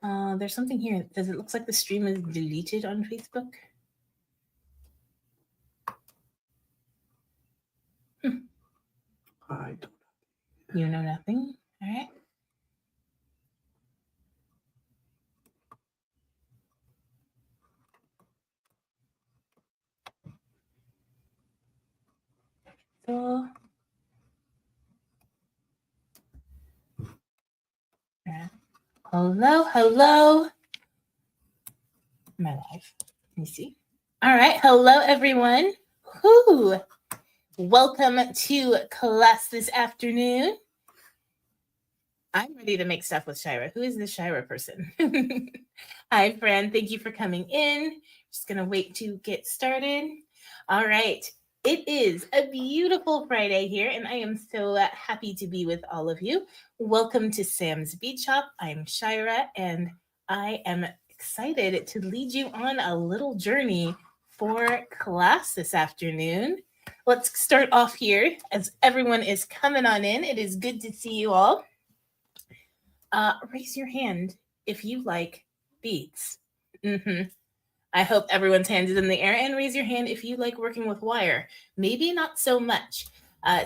There's something here. Does it look like the stream is deleted on Facebook? I don't know. You know nothing? All right. So, hello, hello. My life. Let me see. All right. Hello, everyone. Whoo. Welcome to class this afternoon. I'm ready to make stuff with Shyra. Who is this Shyra person? Hi, friend. Thank you for coming in. Just going to wait to get started. All right. It is a beautiful Friday here, and I am so happy to be with all of you. Welcome to Sam's Bead Shop. I'm Shyra, and I am excited to lead you on a little journey for class this afternoon. Let's start off here as everyone is coming on in. It is good to see you all. Raise your hand if you like beads. I hope everyone's hand is in the air, and raise your hand if you like working with wire. Maybe not so much.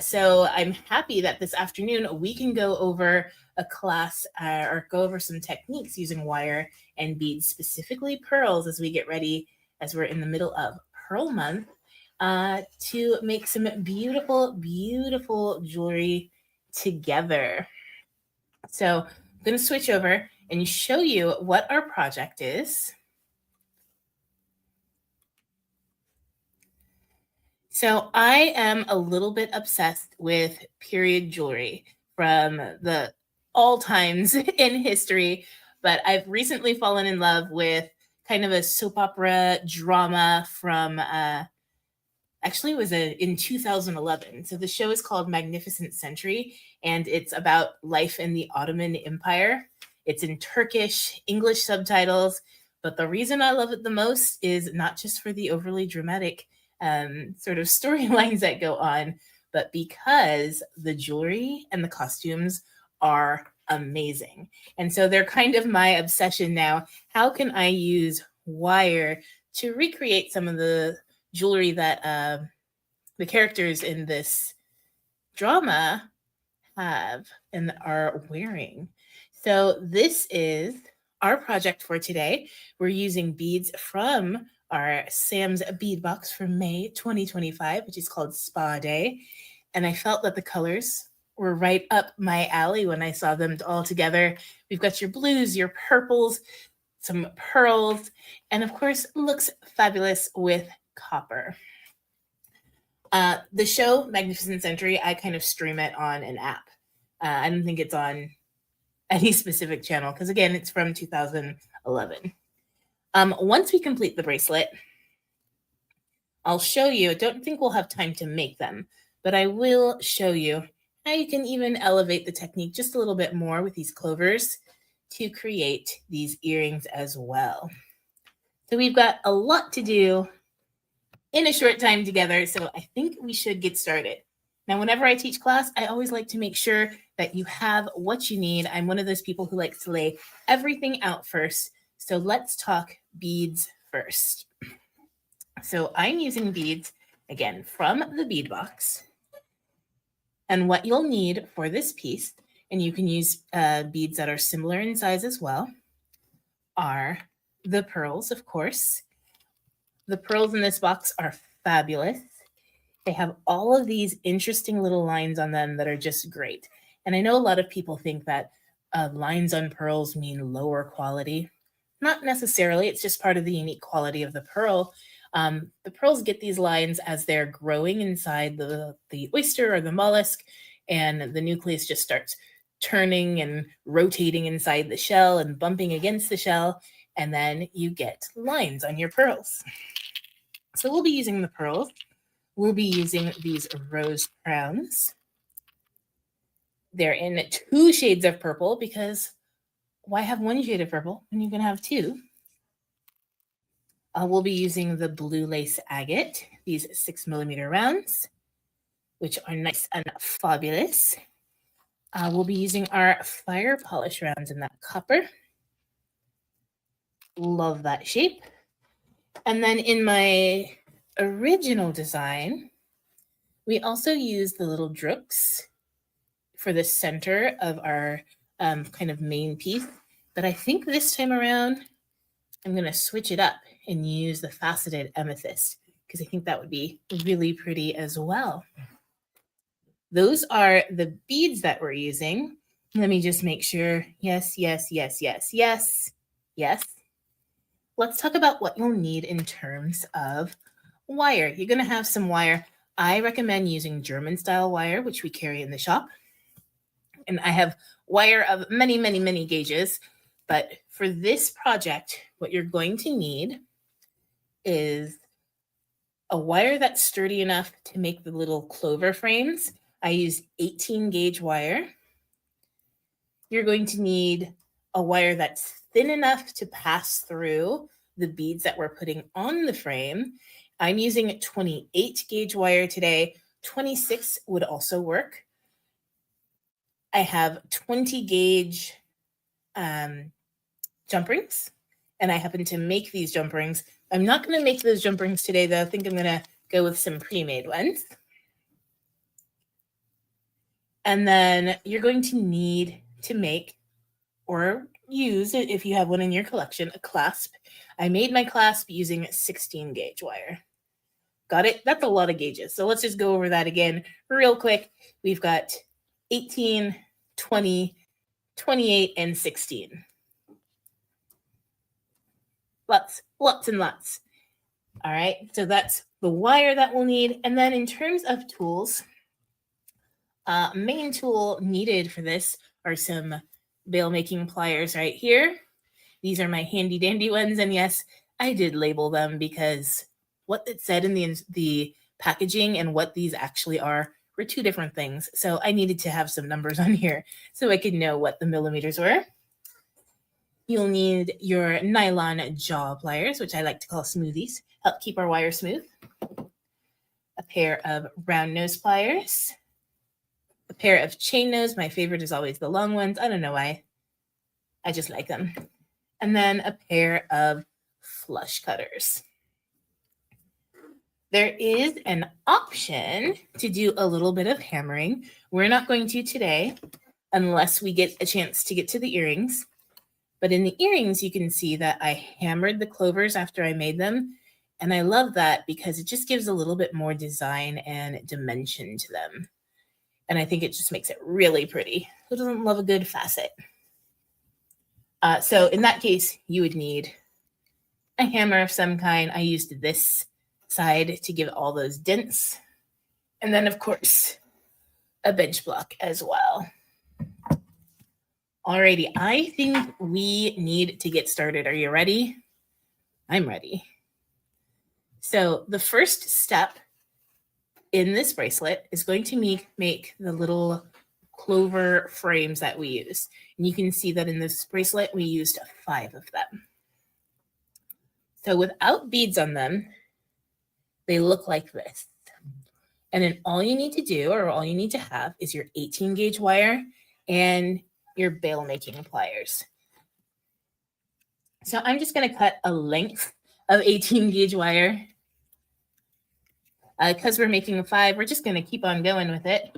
So I'm happy that this afternoon we can go over a class or go over some techniques using wire and beads, specifically pearls, as we get ready, as we're in the middle of Pearl Month, to make some beautiful, beautiful jewelry together. So I'm going to switch over and show you what our project is. So I am a little bit obsessed with period jewelry from the all times in history, but I've recently fallen in love with kind of a soap opera drama from actually it was in 2011. So the show is called Magnificent Century, and it's about life in the Ottoman Empire. It's in Turkish, English subtitles, but the reason I love it the most is not just for the overly dramatic sort of storylines that go on, but because the jewelry and the costumes are amazing. And so they're kind of my obsession now. How can I use wire to recreate some of the jewelry that the characters in this drama have and are wearing? So this is our project for today. We're using beads from our Sam's Bead Box for May 2025, which is called Spa Day. And I felt that the colors were right up my alley when I saw them all together. We've got your blues, your purples, some pearls, and of course, looks fabulous with copper. The show Magnificent Century, I kind of stream it on an app. I don't think it's on any specific channel because, again, it's from 2011. Once we complete the bracelet, I'll show you. I don't think we'll have time to make them, but I will show you how you can even elevate the technique just a little bit more with these clovers to create these earrings as well. So we've got a lot to do in a short time together, so I think we should get started. Now, whenever I teach class, I always like to make sure that you have what you need. I'm one of those people who likes to lay everything out first. So let's talk beads first. So I'm using beads, again, from the bead box. And what you'll need for this piece, and you can use beads that are similar in size as well, are the pearls, of course. The pearls in this box are fabulous. They have all of these interesting little lines on them that are just great. And I know a lot of people think that lines on pearls mean lower quality. Not necessarily. It's just part of the unique quality of the pearl. The pearls get these lines as they're growing inside the oyster or the mollusk, and the nucleus just starts turning and rotating inside the shell and bumping against the shell, and then you get lines on your pearls. So we'll be using the pearls. We'll be using these rose crowns. They're in 2 shades of purple because why have 1 shade of purple when you can have 2? We'll be using the blue lace agate, these 6mm rounds, which are nice and fabulous. We'll be using our fire polish rounds in that copper. Love that shape. And then in my original design, we also use the little drooks for the center of our kind of main piece. But I think this time around, I'm going to switch it up and use the faceted amethyst because I think that would be really pretty as well. Those are the beads that we're using. Let me just make sure. Yes, yes, yes, yes, yes, yes. Let's talk about what you'll need in terms of wire. You're going to have some wire. I recommend using German style wire, which we carry in the shop. And I have wire of many, many, many gauges. But for this project, what you're going to need is a wire that's sturdy enough to make the little clover frames. I use 18 gauge wire. You're going to need a wire that's thin enough to pass through the beads that we're putting on the frame. I'm using 28 gauge wire today. 26 would also work. I have 20 gauge jump rings, and I happen to make these jump rings. I'm not going to make those jump rings today, though. I think I'm going to go with some pre-made ones. And then you're going to need to make or use it if you have one in your collection, a clasp. I made my clasp using 16 gauge wire. Got it? That's a lot of gauges. So let's just go over that again real quick. We've got 18, 20, 28, and 16. Lots and lots. All right, so that's the wire that we'll need. And then in terms of tools, main tool needed for this are some bail making pliers right here. These are my handy dandy ones. And yes, I did label them because what it said in the packaging and what these actually are were two different things. So I needed to have some numbers on here so I could know what the millimeters were. You'll need your nylon jaw pliers, which I like to call smoothies, help keep our wire smooth. A pair of round nose pliers. A pair of chain nose. My favorite is always the long ones. I don't know why. I just like them. And then a pair of flush cutters. There is an option to do a little bit of hammering. We're not going to today unless we get a chance to get to the earrings. But in the earrings, you can see that I hammered the clovers after I made them. And I love that because it just gives a little bit more design and dimension to them. And I think it just makes it really pretty. Who doesn't love a good facet? So in that case, you would need a hammer of some kind. I used this side to give all those dents. And then, of course, a bench block as well. Alrighty, I think we need to get started. Are you ready? I'm ready. So the first step in this bracelet is going to make the little clover frames that we use. And you can see that in this bracelet, we used 5 of them. So without beads on them, they look like this. And then all you need to do, or all you need to have, is your 18 gauge wire and your bail making pliers. So I'm just going to cut a length of 18 gauge wire. Because we're making a 5, we're just going to keep on going with it.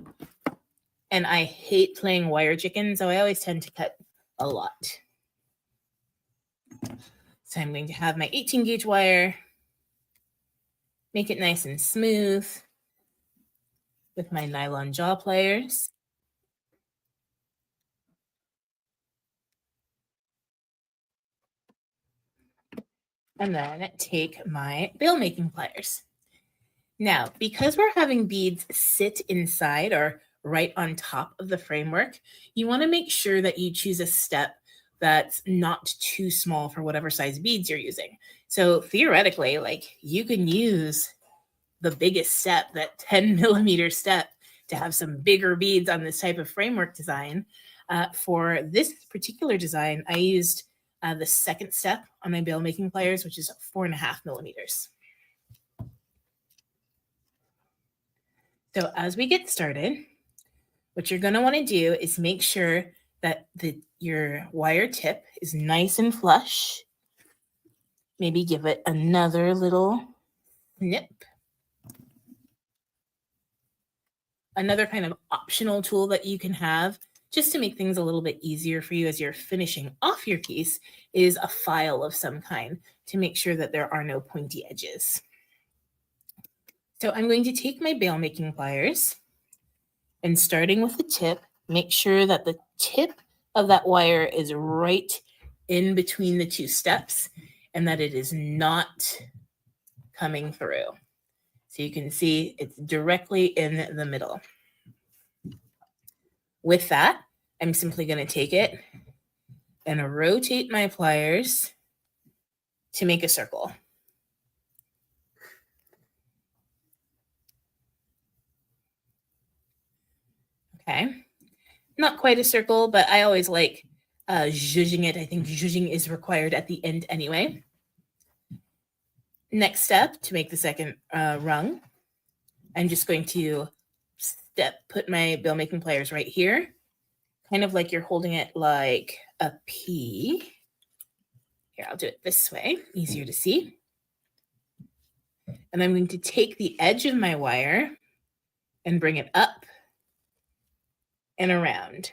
And I hate playing wire chicken, so I always tend to cut a lot. So I'm going to have my 18 gauge wire, make it nice and smooth with my nylon jaw pliers. And then take my bail making pliers. Now, because we're having beads sit inside or right on top of the framework, you want to make sure that you choose a step that's not too small for whatever size beads you're using. So theoretically, like, you can use the biggest step, that 10 millimeter step, to have some bigger beads on this type of framework design. For this particular design, I used the second step on my bail making pliers, which is 4.5 millimeters. So as we get started, what you're going to want to do is make sure that your wire tip is nice and flush. maybe give it another little snip. Another kind of optional tool that you can have just to make things a little bit easier for you as you're finishing off your piece is a file of some kind to make sure that there are no pointy edges. So I'm going to take my bail making pliers and starting with the tip, make sure that the tip of that wire is right in between the two steps and that it is not coming through. So you can see it's directly in the middle. With that, I'm simply going to take it and rotate my pliers to make a circle. Okay, not quite a circle, but I always like zhuzhing it. I think zhuzhing is required at the end anyway. Next step, to make the second rung, I'm just going to put my bail making pliers right here, kind of like you're holding it like a P. Here, I'll do it this way, easier to see. And I'm going to take the edge of my wire and bring it up and around.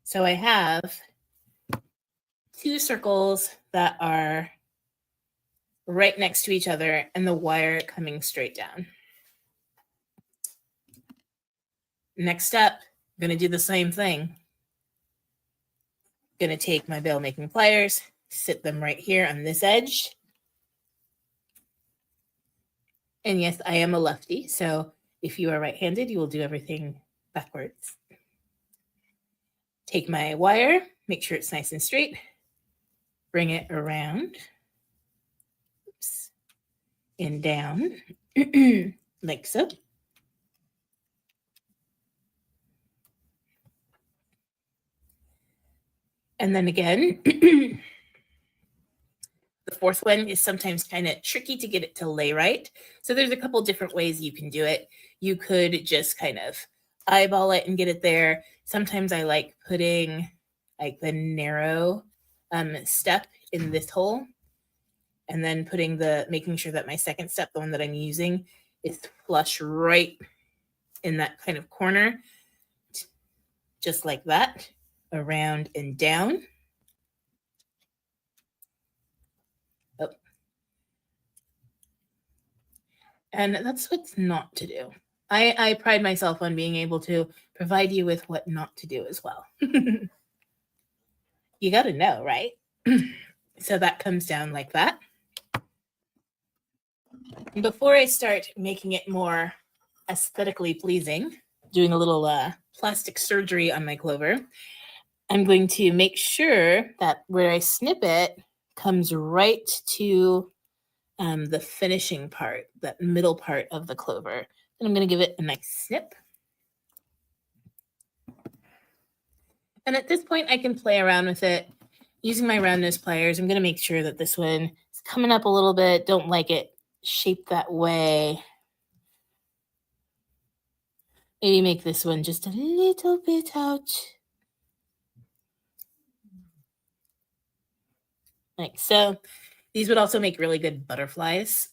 So I have two circles that are right next to each other and the wire coming straight down. Next step, I'm going to do the same thing. I'm going to take my bail making pliers, sit them right here on this edge. And yes, I am a lefty, so if you are right-handed, you will do everything backwards. Take my wire, make sure it's nice and straight, bring it around, oops, and down, like so. And then again, the fourth one is sometimes kind of tricky to get it to lay right. So there's a couple different ways you can do it. You could just kind of eyeball it and get it there. Sometimes I like putting like the narrow step in this hole and then making sure that my second step, the one that I'm using, is flush right in that kind of corner, just like that, around and down. Oh. And that's what's not to do. I pride myself on being able to provide you with what not to do as well. You got to know, right? So that comes down like that. Before I start making it more aesthetically pleasing, doing a little plastic surgery on my clover, I'm going to make sure that where I snip it comes right to the finishing part, that middle part of the clover. And I'm going to give it a nice snip. And at this point, I can play around with it using my round nose pliers. I'm going to make sure that this one is coming up a little bit. Don't like it shaped that way. Maybe make this one just a little bit out. Like so. These would also make really good butterflies.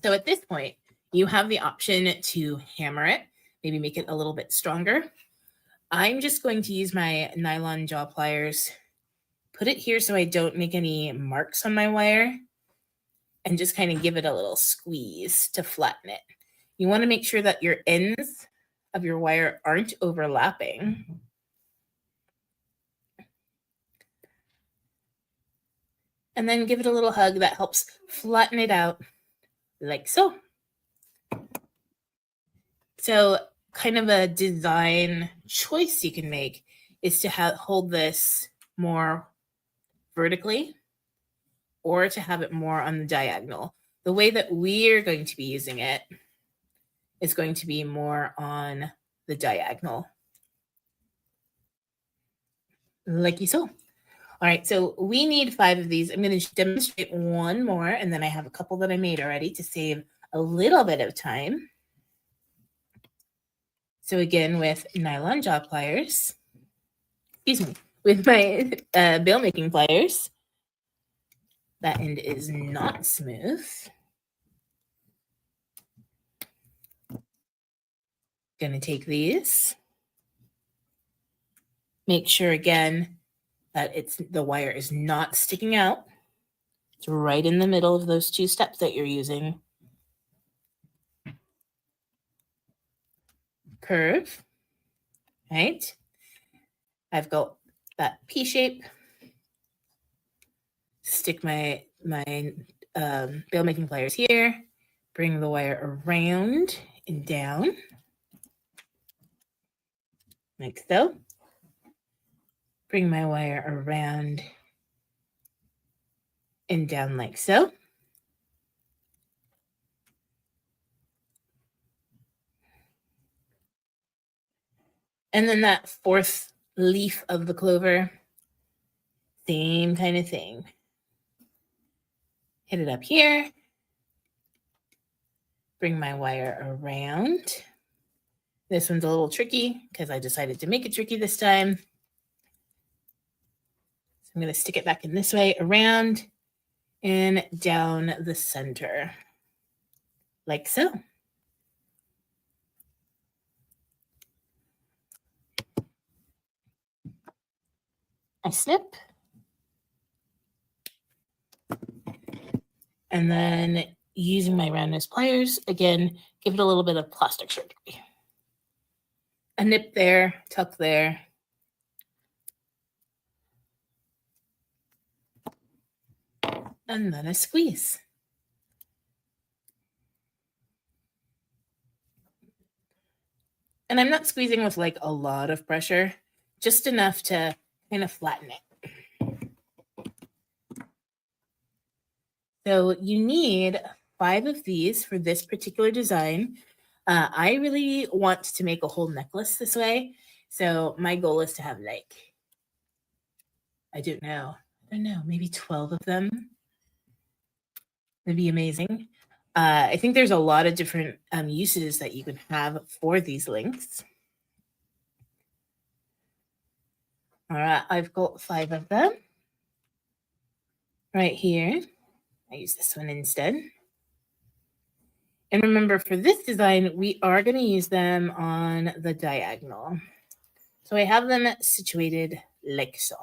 So at this point, you have the option to hammer it, maybe make it a little bit stronger. I'm just going to use my nylon jaw pliers, put it here so I don't make any marks on my wire, and just kind of give it a little squeeze to flatten it. You want to make sure that your ends of your wire aren't overlapping. And then give it a little hug that helps flatten it out like so. So kind of a design choice you can make is to hold this more vertically or to have it more on the diagonal. The way that we're going to be using it is going to be more on the diagonal. Like you saw. All right, so we need 5 of these. I'm going to demonstrate one more, and then I have a couple that I made already to save a little bit of time. So again, with nylon jaw pliers, excuse me, with my bail making pliers. That end is not smooth. Gonna take these. Make sure again that the wire is not sticking out. It's right in the middle of those two steps that you're using. Curve, right? I've got that P shape. Stick my bail making pliers here. Bring the wire around and down, like so. Bring my wire around and down like so. And then that fourth leaf of the clover, same kind of thing. Hit it up here. Bring my wire around. This one's a little tricky because I decided to make it tricky this time. So I'm going to stick it back in this way, around and down the center, like so. I snip. And then using my round nose pliers, again, give it a little bit of plastic surgery. A nip there, tuck there. And then a squeeze. And I'm not squeezing with like a lot of pressure, just enough to kind of flatten it. So you need 5 of these for this particular design. I really want to make a whole necklace this way. So my goal is to have like, I don't know, maybe 12 of them. That'd be amazing. I think there's a lot of different uses that you can have for these links. All right, I've got 5 of them right here. I use this one instead. And remember, for this design, we are going to use them on the diagonal. So I have them situated like so.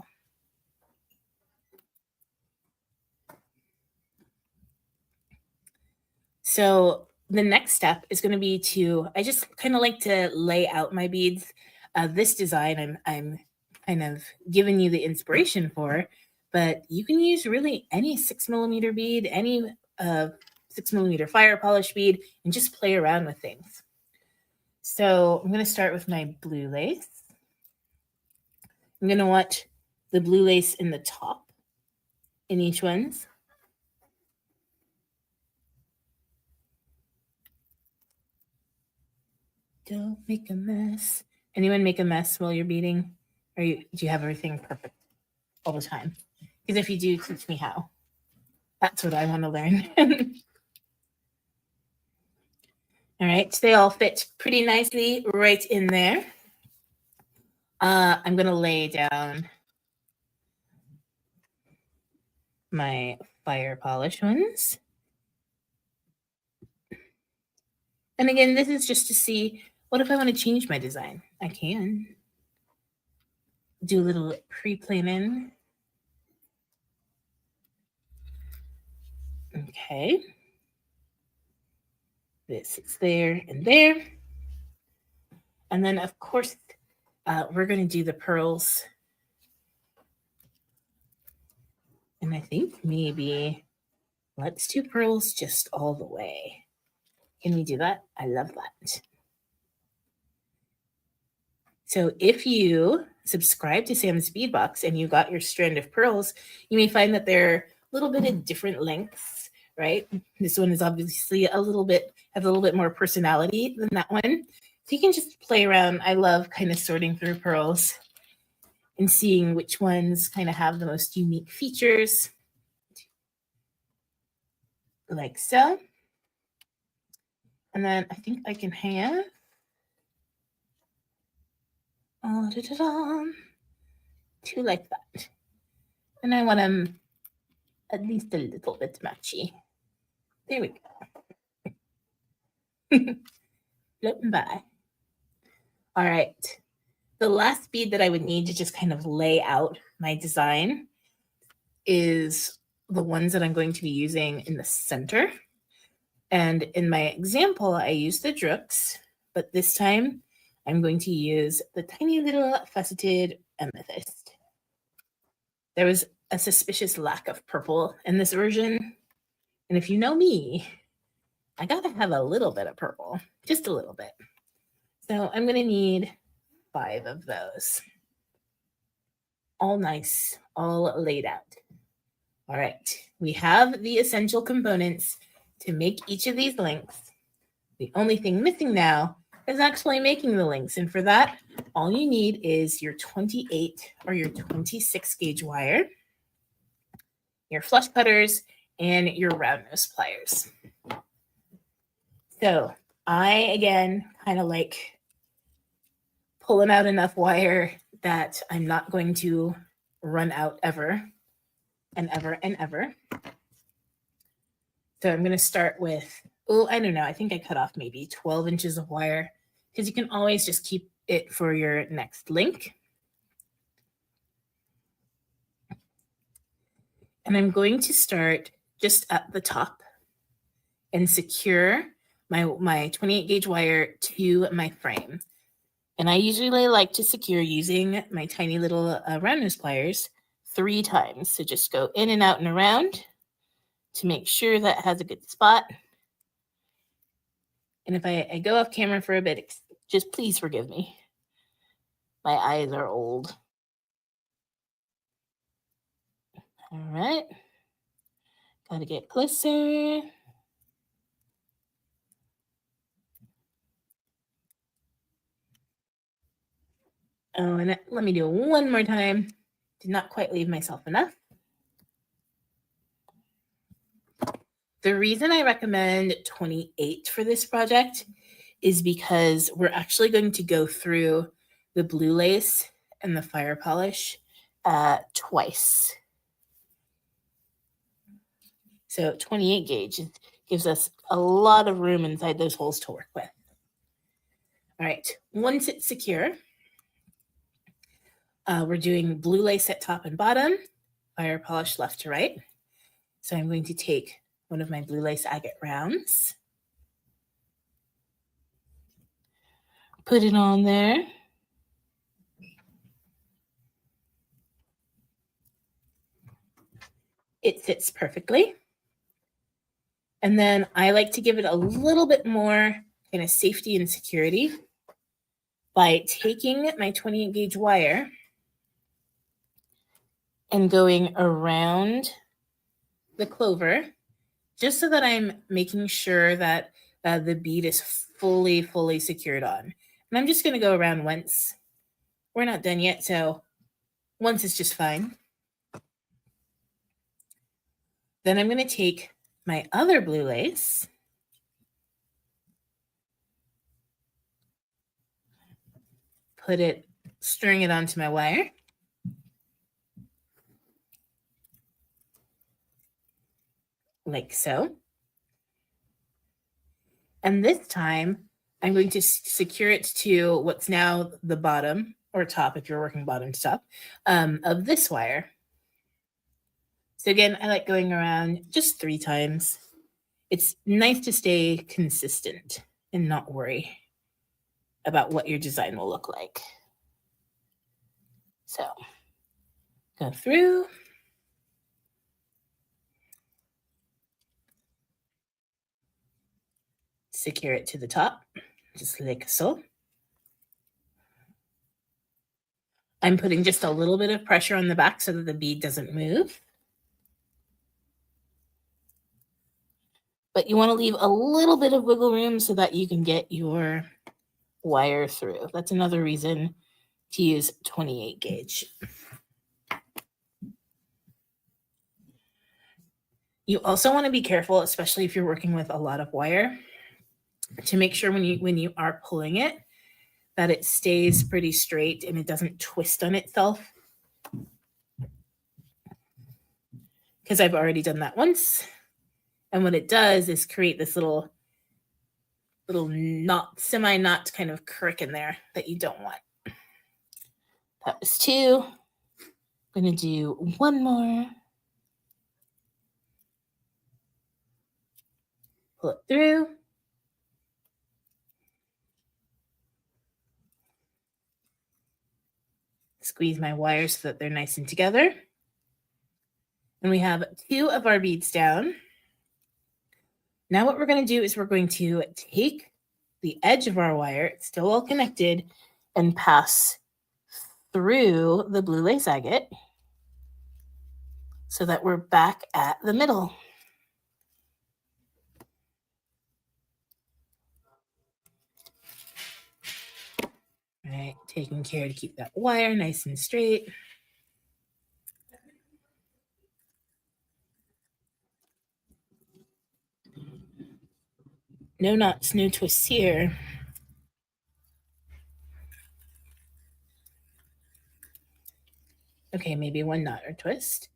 So the next step is going to be I just kind of like to lay out my beads. This design I'm kind of giving you the inspiration for, but you can use really any 6mm bead, any 6mm fire polish bead, and just play around with things. So I'm going to start with my blue lace. I'm going to want the blue lace in the top in each one's. Don't make a mess. Anyone make a mess while you're beading? Or do you have everything perfect all the time? Because if you do, teach me how. That's what I want to learn. All right, so they all fit pretty nicely right in there. I'm going to lay down my fire polish ones. And again, this is just to see, what if I want to change my design? I can. Do a little pre-planning. Okay. This is there and there. And then, of course, we're going to do the pearls. And I think maybe let's do pearls just all the way. Can we do that? I love that. So if you subscribe to Sam's Bead Box and you got your strand of pearls, you may find that they're a little bit of different lengths, right? This one is obviously has a little bit more personality than that one. So you can just play around. I love kind of sorting through pearls and seeing which ones kind of have the most unique features. Like so. And then I think I can have, two like that. And I want them at least a little bit matchy. There we go. Floating by. All right. The last bead that I would need to just kind of lay out my design is the ones that I'm going to be using in the center. And in my example, I used the drooks, but this time I'm going to use the tiny little faceted amethyst. There was a suspicious lack of purple in this version. And if you know me, I gotta have a little bit of purple, just a little bit. So I'm gonna need 5 of those. All nice, all laid out. All right, we have the essential components to make each of these links. The only thing missing now is actually making the links. And for that, all you need is your 28 or your 26 gauge wire, your flush cutters, and your round nose pliers. So I, again, kind of like pulling out enough wire that I'm not going to run out ever and ever and ever. So I'm going to start with, I don't know, I think I cut off maybe 12 inches of wire because you can always just keep it for your next link. And I'm going to start just at the top and secure my 28 gauge wire to my frame. And I usually like to secure using my tiny little round nose pliers 3 times. So just go in and out and around to make sure that it has a good spot. And if I go off camera for a bit, just please forgive me. My eyes are old. All right. Got to get closer. Oh, and let me do it one more time. Did not quite leave myself enough. The reason I recommend 28 for this project is because we're actually going to go through the blue lace and the fire polish twice. So 28 gauge gives us a lot of room inside those holes to work with. All right, once it's secure, we're doing blue lace at top and bottom, fire polish left to right. So I'm going to take one of my blue lace agate rounds, put it on there. It fits perfectly. And then I like to give it a little bit more kind of safety and security by taking my 28 gauge wire and going around the clover, just so that I'm making sure that the bead is fully secured on. And I'm just going to go around once. We're not done yet, so once is just fine. Then I'm going to take my other blue lace, string it onto my wire. Like so. And this time, I'm going to secure it to what's now the bottom or top, if you're working bottom to top, of this wire. So again, I like going around just 3 times. It's nice to stay consistent and not worry about what your design will look like. So go through. Secure it to the top, just like so. I'm putting just a little bit of pressure on the back so that the bead doesn't move. But you want to leave a little bit of wiggle room so that you can get your wire through. That's another reason to use 28 gauge. You also want to be careful, especially if you're working with a lot of wire, to make sure when you are pulling it, that it stays pretty straight and it doesn't twist on itself. because I've already done that once. And what it does is create this little knot, semi-knot kind of crick in there that you don't want. That was 2. I'm going to do 1 more. Pull it through. Squeeze my wires so that they're nice and together. And we have 2 of our beads down. Now what we're going to do is we're going to take the edge of our wire, it's still all connected, and pass through the blue lace agate so that we're back at the middle. All right, taking care to keep that wire nice and straight. No knots, no twists here. Okay, maybe 1 knot or twist.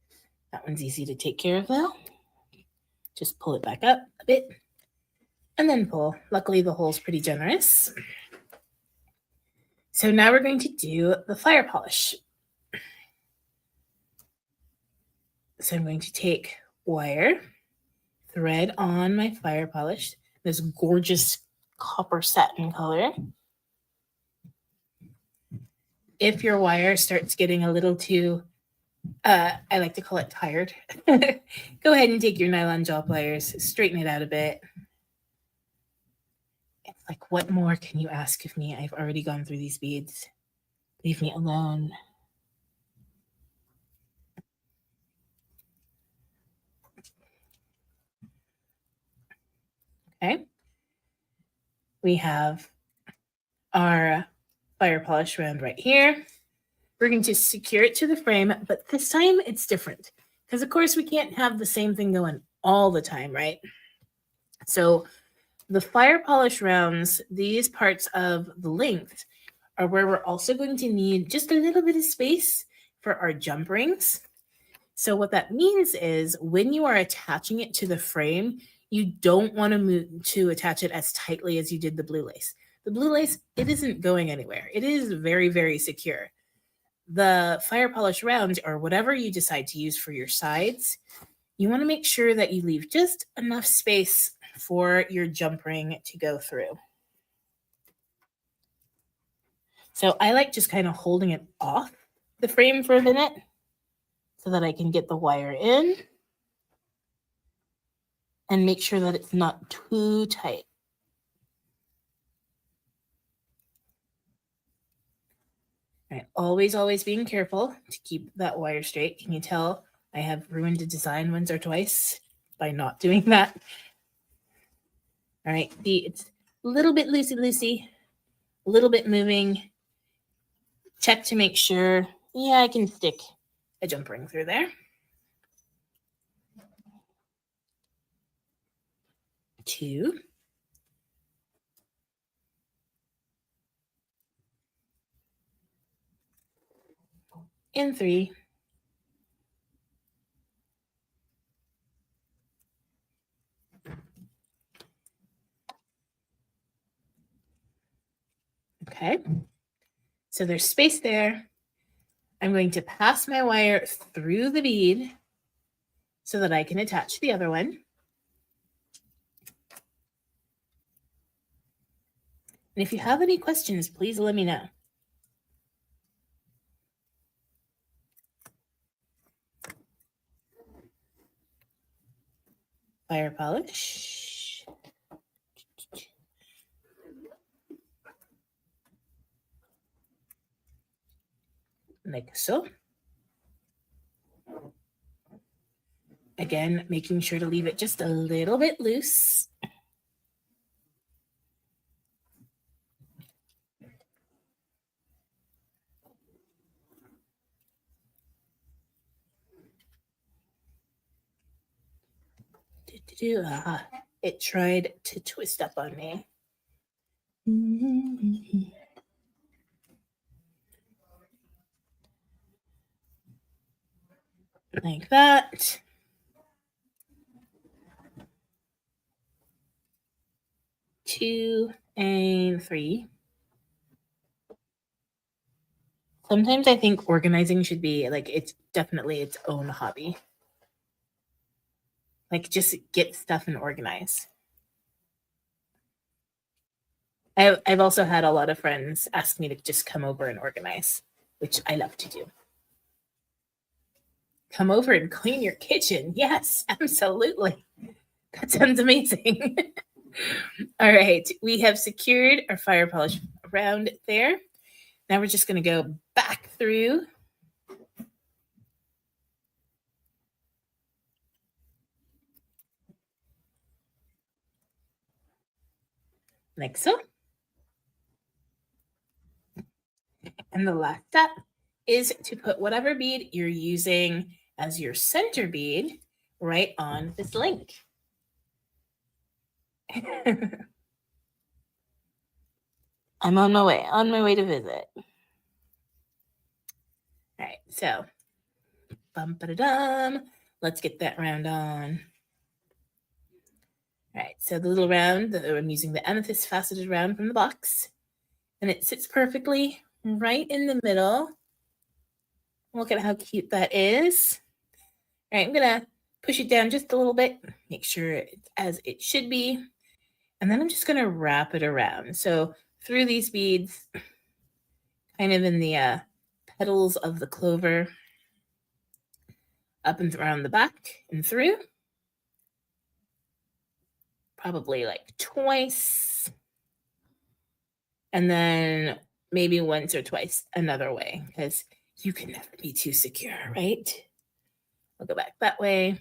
That one's easy to take care of though. Just pull it back up a bit and then pull. Luckily the hole's pretty generous. So now we're going to do the fire polish. So I'm going to take wire, thread on my fire polish, this gorgeous copper satin color. If your wire starts getting a little too, I like to call it tired, go ahead and take your nylon jaw pliers, straighten it out a bit. It's like, what more can you ask of me? I've already gone through these beads. Leave me alone. Okay. We have our fire polish round right here. We're going to secure it to the frame, but this time it's different because of course we can't have the same thing going all the time, right? So the fire polish rounds, these parts of the length are where we're also going to need just a little bit of space for our jump rings. So what that means is when you are attaching it to the frame, you don't want to attach it as tightly as you did the blue lace. The blue lace, it isn't going anywhere. It is very, very secure. The fire polish round, or whatever you decide to use for your sides, you want to make sure that you leave just enough space for your jump ring to go through. So I like just kind of holding it off the frame for a minute so that I can get the wire in and make sure that it's not too tight. All right, always being careful to keep that wire straight. Can you tell I have ruined a design once or twice by not doing that? All right, see, it's a little bit loosey-loosey, a little bit moving. Check to make sure. Yeah, I can stick a jump ring through there. 2. And 3. Okay, so there's space there. I'm going to pass my wire through the bead so that I can attach the other one. And if you have any questions, please let me know. Fire polish. Like so. Again, making sure to leave it just a little bit loose. It tried to twist up on me. Like that. 2 and 3. Sometimes I think organizing should be like, it's definitely its own hobby. Like, just get stuff and organize. I've also had a lot of friends ask me to just come over and organize, which I love to do. Come over and clean your kitchen. Yes, absolutely. That sounds amazing. All right, we have secured our fire polish around there. Now we're just going to go back through. Like so. And the last step is to put whatever bead you're using as your center bead right on this link. I'm on my way to visit. All right, so bum-ba-da-dum. Let's get that round on. All right, so the little round, I'm using the amethyst faceted round from the box, and it sits perfectly right in the middle. Look at how cute that is. All right, I'm gonna push it down just a little bit, make sure it's as it should be, and then I'm just gonna wrap it around. So through these beads, kind of in the petals of the clover, up and around the back and through. Probably like twice. And then maybe once or twice another way, because you can never be too secure, right? I'll go back that way,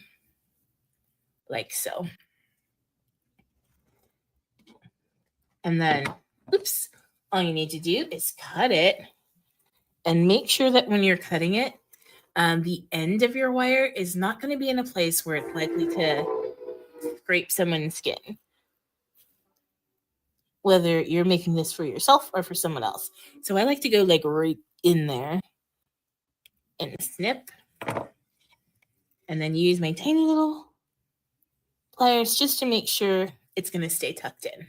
like so. And then, oops, all you need to do is cut it, and make sure that when you're cutting it, the end of your wire is not going to be in a place where it's likely to scrape someone's skin, whether you're making this for yourself or for someone else. So I like to go like right in there and snip, and then use my tiny little pliers just to make sure it's going to stay tucked in.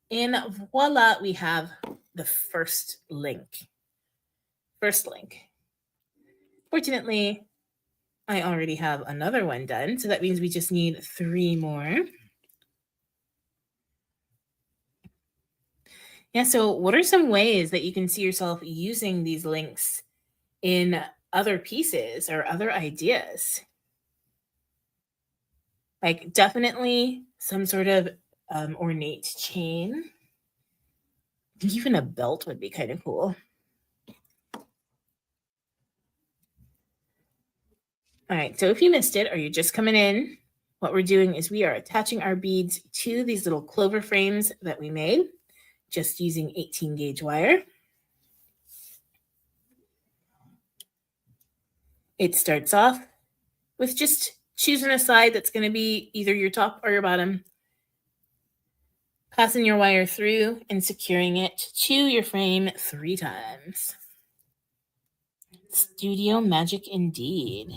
And voila, we have the first link. Fortunately, I already have another one done, so that means we just need 3 more. Yeah, so what are some ways that you can see yourself using these links in other pieces or other ideas? Like, definitely some sort of ornate chain. I think even a belt would be kind of cool. All right, so if you missed it or you're just coming in, what we're doing is we are attaching our beads to these little clover frames that we made, just using 18 gauge wire. It starts off with just choosing a side that's going to be either your top or your bottom, passing your wire through and securing it to your frame 3 times. Studio magic indeed.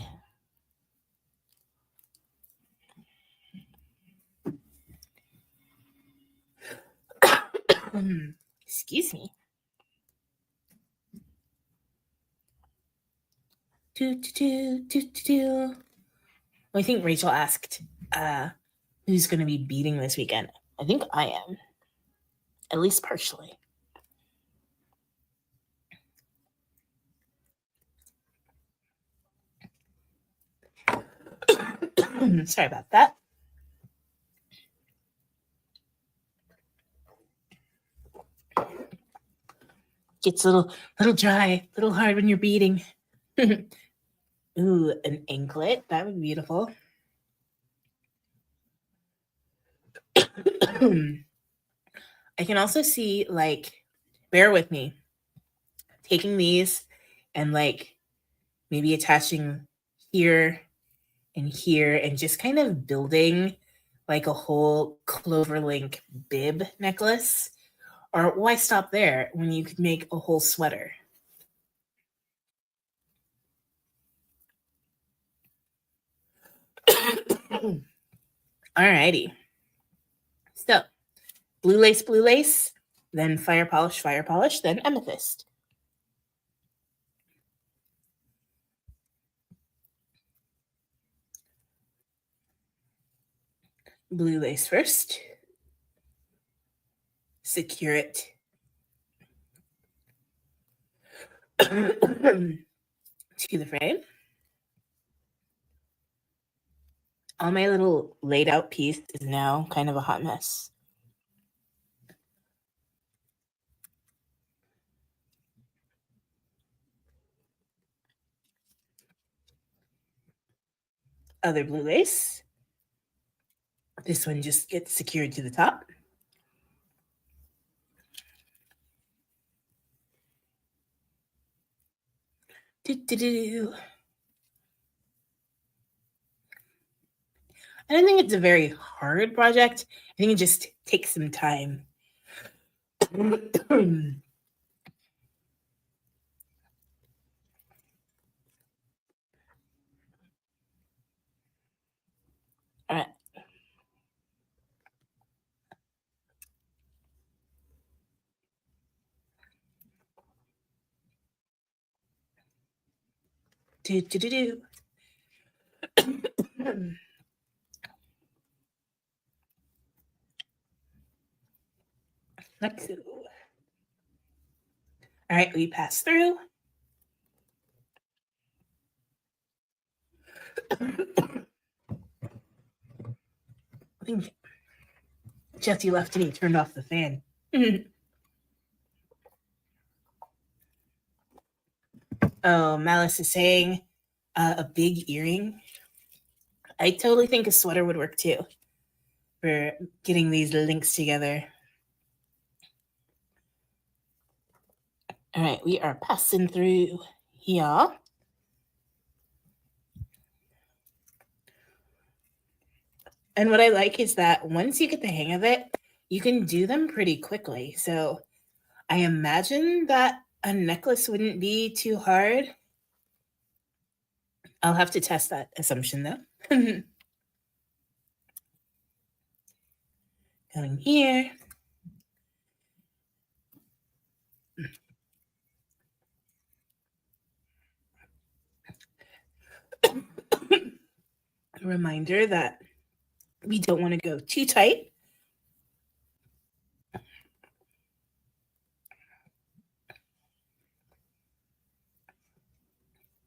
Excuse me. Well, I think Rachel asked who's going to be beading this weekend. I think I am, at least partially. Sorry about that. Gets a little dry, a little hard when you're beading. Ooh, an anklet. That would be beautiful. I can also see, like, bear with me, taking these and like maybe attaching here and here and just kind of building like a whole clover link bib necklace. Or why stop there when you could make a whole sweater? Alrighty. So blue lace, then fire polish, then amethyst. Blue lace first. Secure it to the frame. All my little laid out piece is now kind of a hot mess. Other blue lace. This one just gets secured to the top. Do-do-do. I don't think it's a very hard project. I think it just takes some time. All right. Do-do-do-do. Let's go. All right, we pass through. I think Jesse left and he turned off the fan. Oh, Malice is saying a big earring. I totally think a sweater would work too for getting these links together. All right, we are passing through here. And what I like is that once you get the hang of it, you can do them pretty quickly. So I imagine that a necklace wouldn't be too hard. I'll have to test that assumption though. Going here. A reminder that we don't want to go too tight.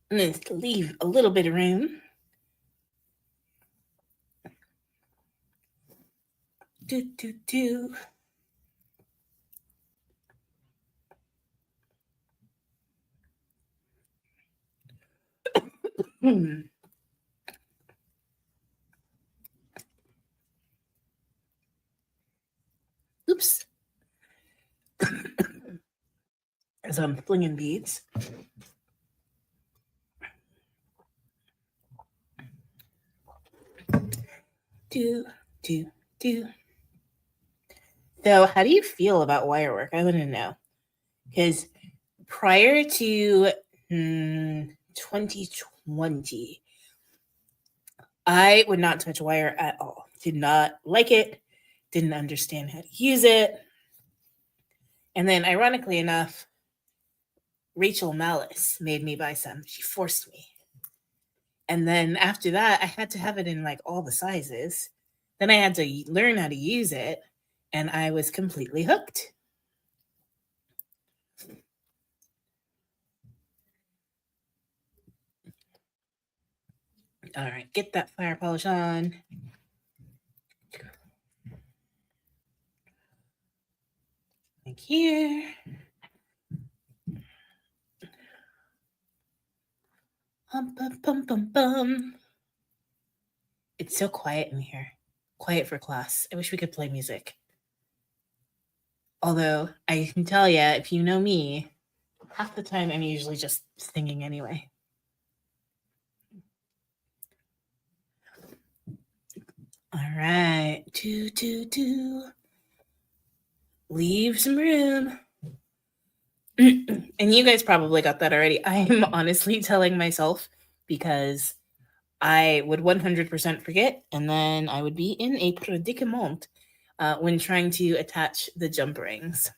And then leave a little bit of room. Do. Oops. As I'm flinging beads. Do. So how do you feel about Wirework? I want to know. Because prior to 2020, I would not touch wire at all. Did not like it. Didn't understand how to use it. And then, ironically enough, Rachel Malice made me buy some. She forced me. And then after that, I had to have it in like all the sizes. Then I had to learn how to use it. And I was completely hooked. All right, get that fire polish on. Like here. It's so quiet in here. Quiet for class. I wish we could play music. Although I can tell you, if you know me, half the time I'm usually just singing anyway. All right. Do. Leave some room. And you guys probably got that already. I'm honestly telling myself because I would 100% forget, and then I would be in a predicament. when trying to attach the jump rings.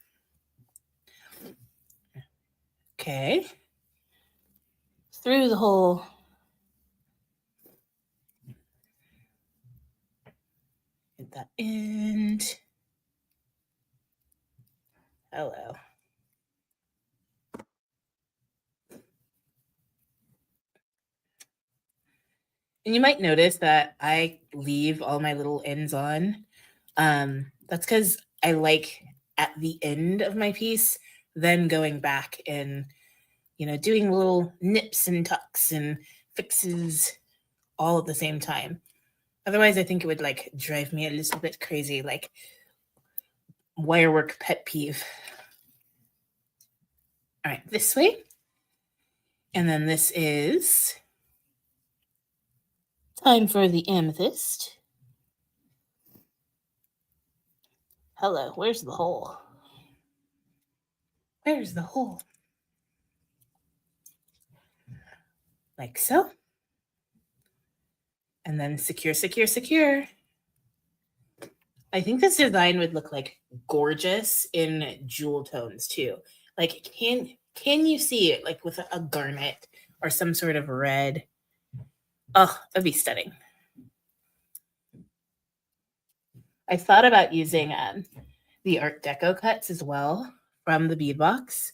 Okay. Through the hole. At that end. Hello. And you might notice that I leave all my little ends on. That's because I like at the end of my piece, then going back and, doing little nips and tucks and fixes all at the same time. Otherwise, I think it would like drive me a little bit crazy, like wirework pet peeve. All right, this way. And then this is time for the amethyst. Hello, where's the hole? Where's the hole? Like so. And then secure, secure, secure. I think this design would look like gorgeous in jewel tones too. Like, can you see it like with a garnet or some sort of red? Oh, that'd be stunning. I thought about using the Art Deco cuts as well from the bead box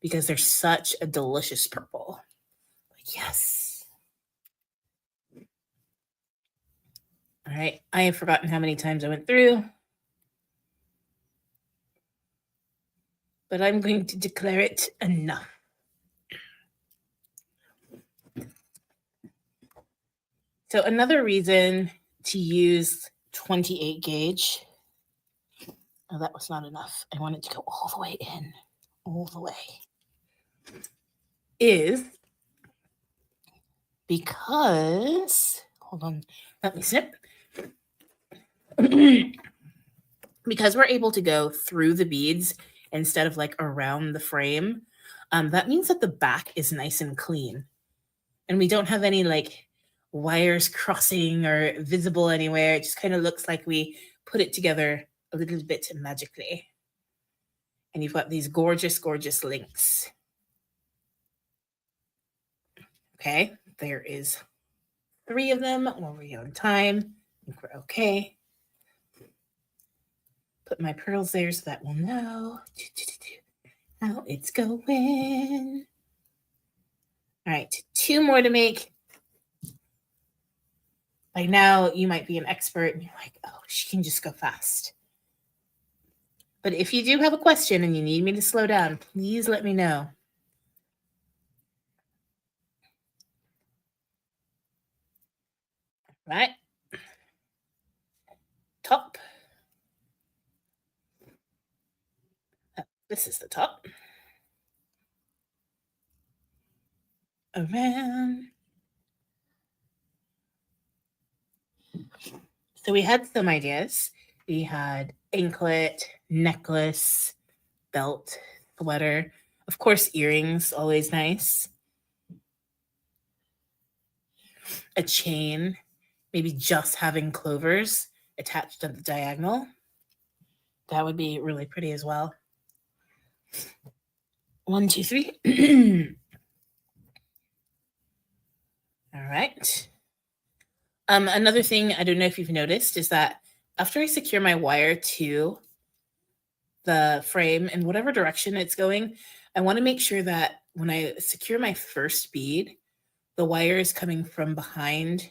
because they're such a delicious purple. Yes. All right. I have forgotten how many times I went through, but I'm going to declare it enough. So another reason to use 28 gauge. Oh, that was not enough. I wanted to go all the way in, all the way. Is because, hold on, let me snip. Because we're able to go through the beads instead of like around the frame, that means that the back is nice and clean. And we don't have any like wires crossing or visible anywhere. It just kind of looks like we put it together a little bit magically. And you've got these gorgeous, gorgeous links. Okay, there is 3 of them. We're we on time. I think we're okay. Put my pearls there so that we'll know how it's going. All right, 2 more to make. Like now you might be an expert and you're like, oh, she can just go fast. But if you do have a question and you need me to slow down, please let me know. All right. Top. This is the top. Around. So we had some ideas. We had anklet, necklace, belt, sweater. Of course, earrings, always nice. A chain, maybe just having clovers attached at the diagonal. That would be really pretty as well. 1, 2, 3. All right. Another thing, I don't know if you've noticed, is that after I secure my wire to the frame in whatever direction it's going, I want to make sure that when I secure my first bead, the wire is coming from behind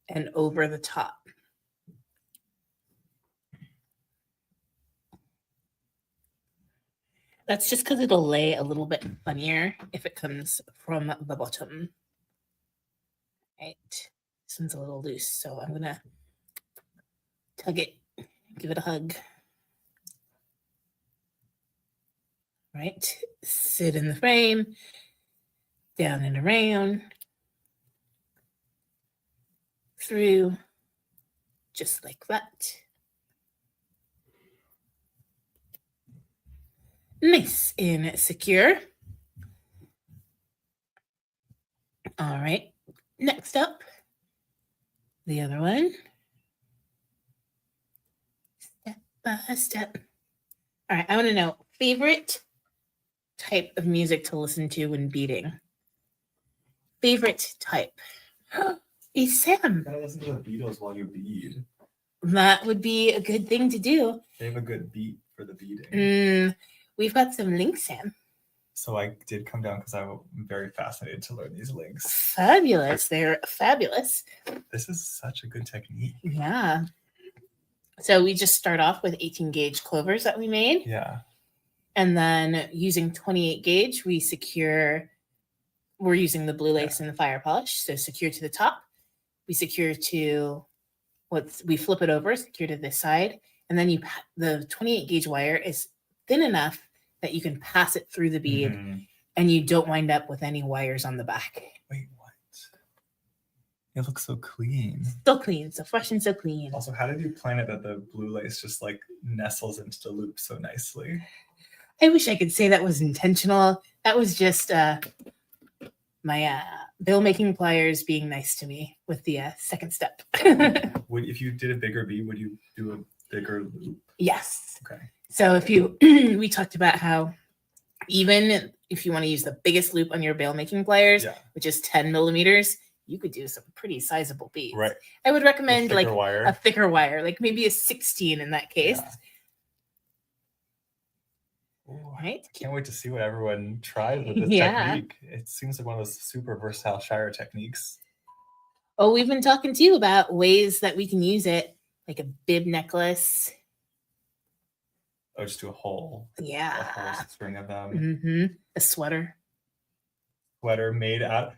and over the top. That's just because it'll lay a little bit funnier if it comes from the bottom. Right. This one's a little loose, so I'm going to tug it, give it a hug. Right. Sit in the frame, down and around, through, just like that. Nice and secure. All right. Next up, the other one. by step. All right, I want to know favorite type of music to listen to when beading. Favorite type. Hey, Sam. You gotta listen to the Beatles while you bead. That would be a good thing to do. They have a good beat for the beading. We've got some links, Sam. So I did come down because I'm very fascinated to learn these links. Fabulous. They're fabulous. This is such a good technique. Yeah. So we just start off with 18 gauge clovers that we made. Yeah. And then using 28 gauge, we're using the blue lace and the fire polish. So secure to the top. We secure to we flip it over, secure to this side. And then the 28 gauge wire is thin enough that you can pass it through the bead and you don't wind up with any wires on the back. Wait, what? It looks so clean. So clean, so fresh and so clean. Also, how did you plan it that the blue lace just like nestles into the loop so nicely? I wish I could say that was intentional. That was just my bill making pliers being nice to me with the second step. If you did a bigger bead, would you do a bigger loop? Yes. Okay. So we talked about how even if you want to use the biggest loop on your bail making pliers, which is 10 millimeters, you could do some pretty sizable beads. Right. I would recommend like a thicker wire, like maybe a 16 in that case. Yeah. Ooh, right. I can't wait to see what everyone tries with this technique. It seems like one of those super versatile Shyra techniques. Oh, we've been talking to you about ways that we can use it, like a bib necklace. Oh, just do a whole string of them. Mm-hmm. A sweater. A sweater made out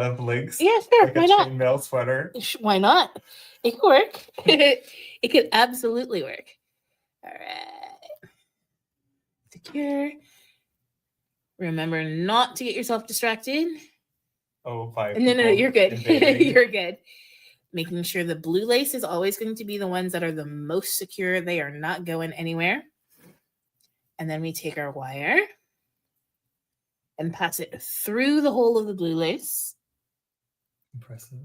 of links. Yeah, sure. Like why a not? chainmail sweater. Why not? It could work. It could absolutely work. All right. Secure. Remember not to get yourself distracted. Oh, by no, you're good. You're good. Making sure the blue lace is always going to be the ones that are the most secure. They are not going anywhere. And then we take our wire and pass it through the hole of the blue lace. Impressive.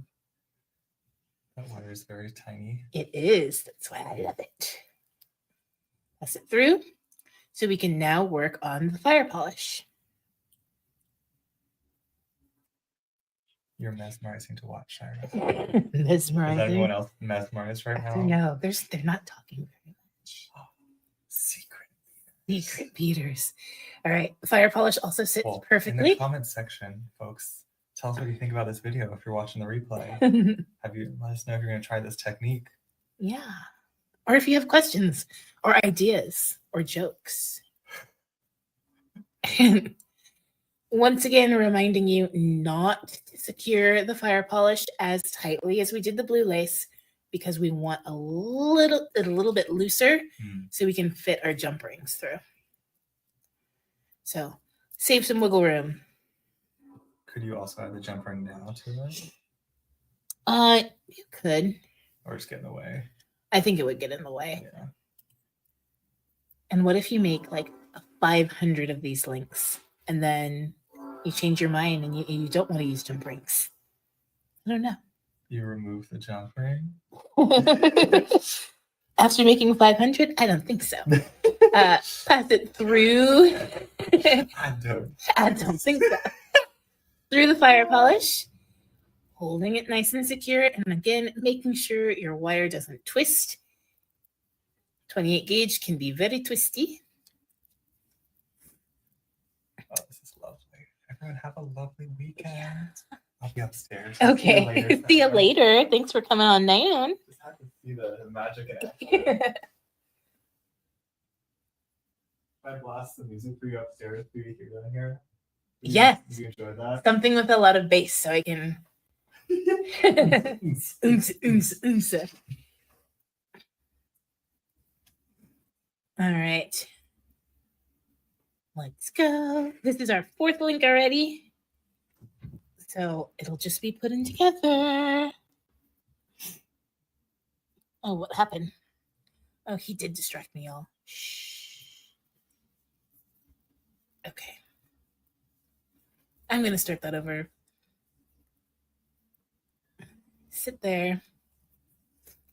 That wire is very tiny. It is. That's why I love it. Pass it through. So we can now work on the fire polish. You're mesmerizing to watch, Shyra. Mesmerizing. Is anyone else mesmerized right now? No, they're not talking very much. Oh, secret beaters. All right. Fire polish also sits perfectly. In the comment section, folks, tell us what you think about this video if you're watching the replay. Let us know if you're going to try this technique. Yeah. Or if you have questions or ideas or jokes. And once again, reminding you not to secure the fire polish as tightly as we did the blue lace, because we want a little bit looser so we can fit our jump rings through. So save some wiggle room. Could you also add the jump ring now to it? You could. Or just get in the way? I think it would get in the way. Yeah. And what if you make like 500 of these links and then you change your mind and you don't want to use jump rings? I don't know. You remove the jump ring? After making 500? I don't think so. Pass it through. I don't think so. Through the fire polish, holding it nice and secure, and again, making sure your wire doesn't twist. 28 gauge can be very twisty. Oh, this is lovely. Everyone have a lovely weekend. I'll be upstairs. Okay. See you later. Thanks for coming on down. Just have to see the magic in it. If I blast the music for you upstairs, do you hear that in here? Yes. Do you enjoy that? Something with a lot of bass so I can oomsa. All right. Let's go. This is our fourth link already. So it'll just be putting together. Oh, what happened? Oh, he did distract me, y'all. Shh. Okay. I'm going to start that over. Sit there.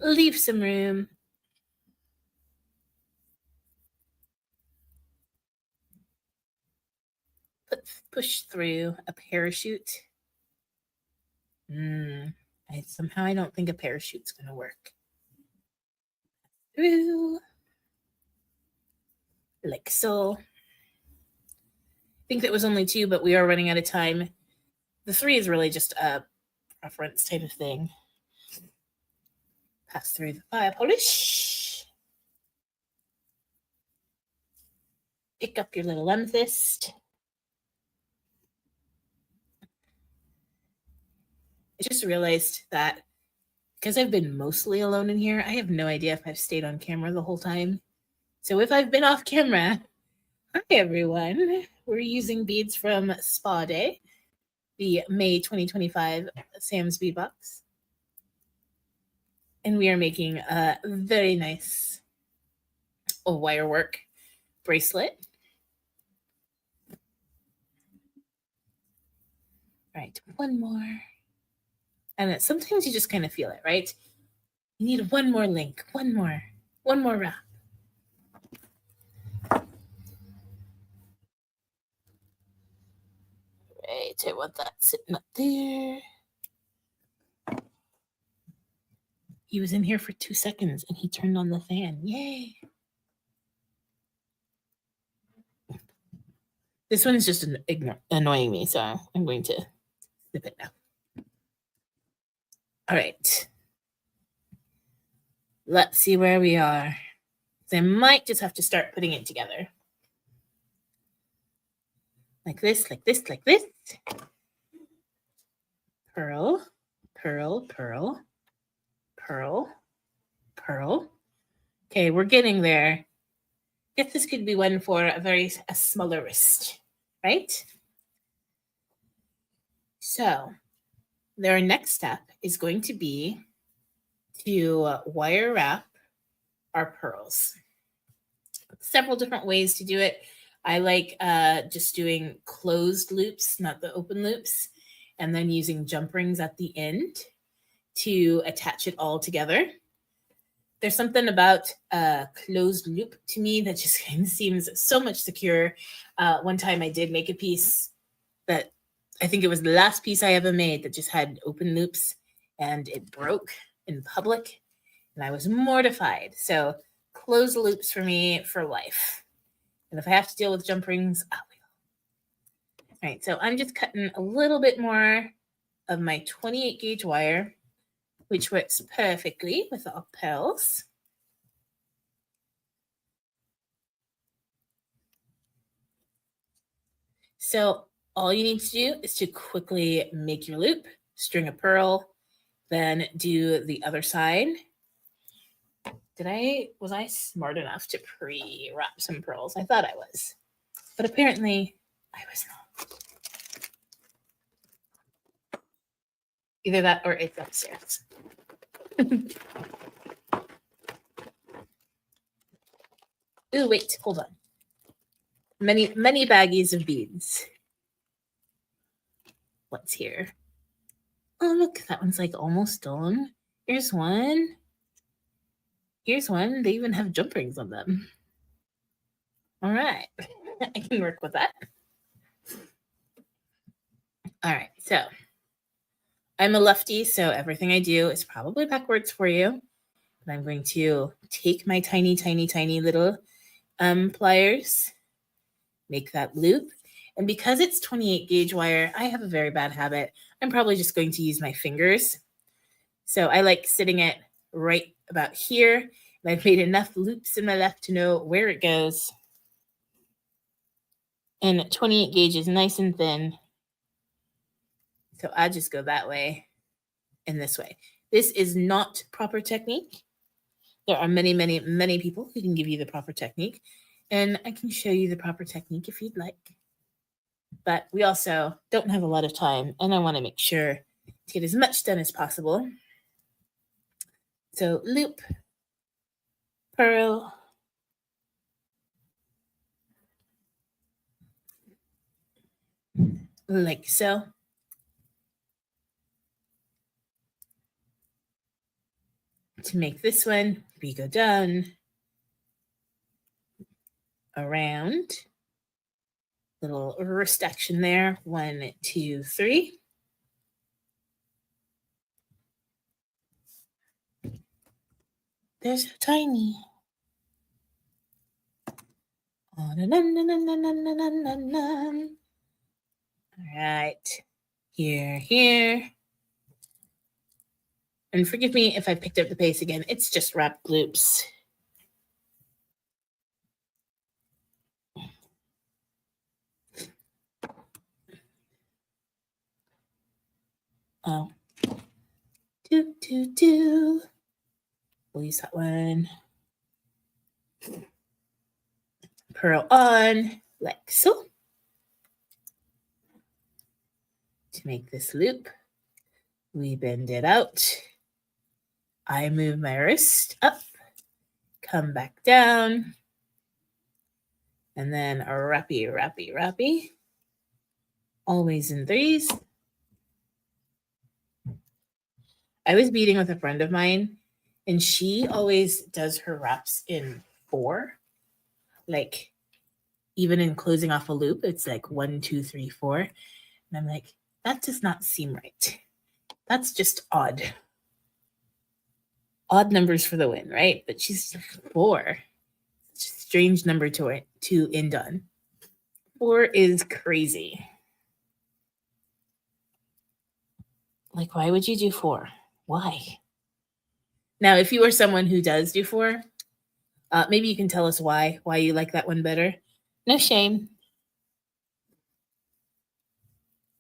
Leave some room. push through a parachute. Somehow I don't think a parachute's going to work. Through. Like so. I think that was only 2, but we are running out of time. The 3 is really just a preference type of thing. Pass through the fire polish. Pick up your little amethyst. I just realized that because I've been mostly alone in here, I have no idea if I've stayed on camera the whole time. So if I've been off camera, hi everyone. We're using beads from Spa Day, the May 2025 Sam's Bead Box. And we are making a very nice wirework bracelet. All right, one more. And sometimes you just kind of feel it, right? You need one more link, one more wrap. Right, I want that sitting up there. He was in here for 2 seconds and he turned on the fan. Yay. This one is just annoying me, so I'm going to snip it now. All right. Let's see where we are. So I might just have to start putting it together. Like this, like this, like this. Pearl, pearl, pearl, pearl, pearl. Okay, we're getting there. I guess this could be one for a smaller wrist, right? So their next step is going to be to wire wrap our pearls. Several different ways to do it. I like just doing closed loops, not the open loops, and then using jump rings at the end to attach it all together. There's something about a closed loop to me that just kind of seems so much secure. One time I did make a piece that I think it was the last piece I ever made that just had open loops, and it broke in public, and I was mortified. So closed loops for me for life. And if I have to deal with jump rings, I will. All right, so I'm just cutting a little bit more of my 28 gauge wire, which works perfectly with our pearls. So all you need to do is to quickly make your loop, string a pearl, then do the other side. Was I smart enough to pre-wrap some pearls? I thought I was, but apparently I was not. Either that or it's upstairs. Ooh, wait, hold on. Many baggies of beads. What's here? Oh, look, that one's like almost done. Here's one. Here's one. They even have jump rings on them. All right. I can work with that. All right. So I'm a lefty, so everything I do is probably backwards for you. But I'm going to take my tiny, tiny, tiny little pliers, make that loop. And because it's 28 gauge wire, I have a very bad habit. I'm probably just going to use my fingers. So I like sitting it right about here. And I've made enough loops in my left to know where it goes. And 28 gauge is nice and thin. So I just go that way and this way. This is not proper technique. There are many, many, many people who can give you the proper technique. And I can show you the proper technique if you'd like. But we also don't have a lot of time, and I want to make sure to get as much done as possible. So loop, pearl, like so. To make this one, we go down, around, Little wrist action there. 1, 2, 3. There's tiny. Oh, na, na, na, na, na, na, na, na, na. All right. Here. And forgive me if I picked up the pace again. It's just wrapped loops. Oh. 2, 2, 2. We'll use that one. Purl on, like so. To make this loop, we bend it out. I move my wrist up, come back down, and then a wrappy. Always in 3s. I was beading with a friend of mine, and she always does her wraps in 4. Like, even in closing off a loop, it's like 1, 2, 3, 4. And I'm like, that does not seem right. That's just odd. Odd numbers for the win, right? But she's 4. It's a strange number to end on. 4 is crazy. Like, why would you do 4? Why? Now, if you are someone who does do 4, maybe you can tell us why you like that one better. No shame.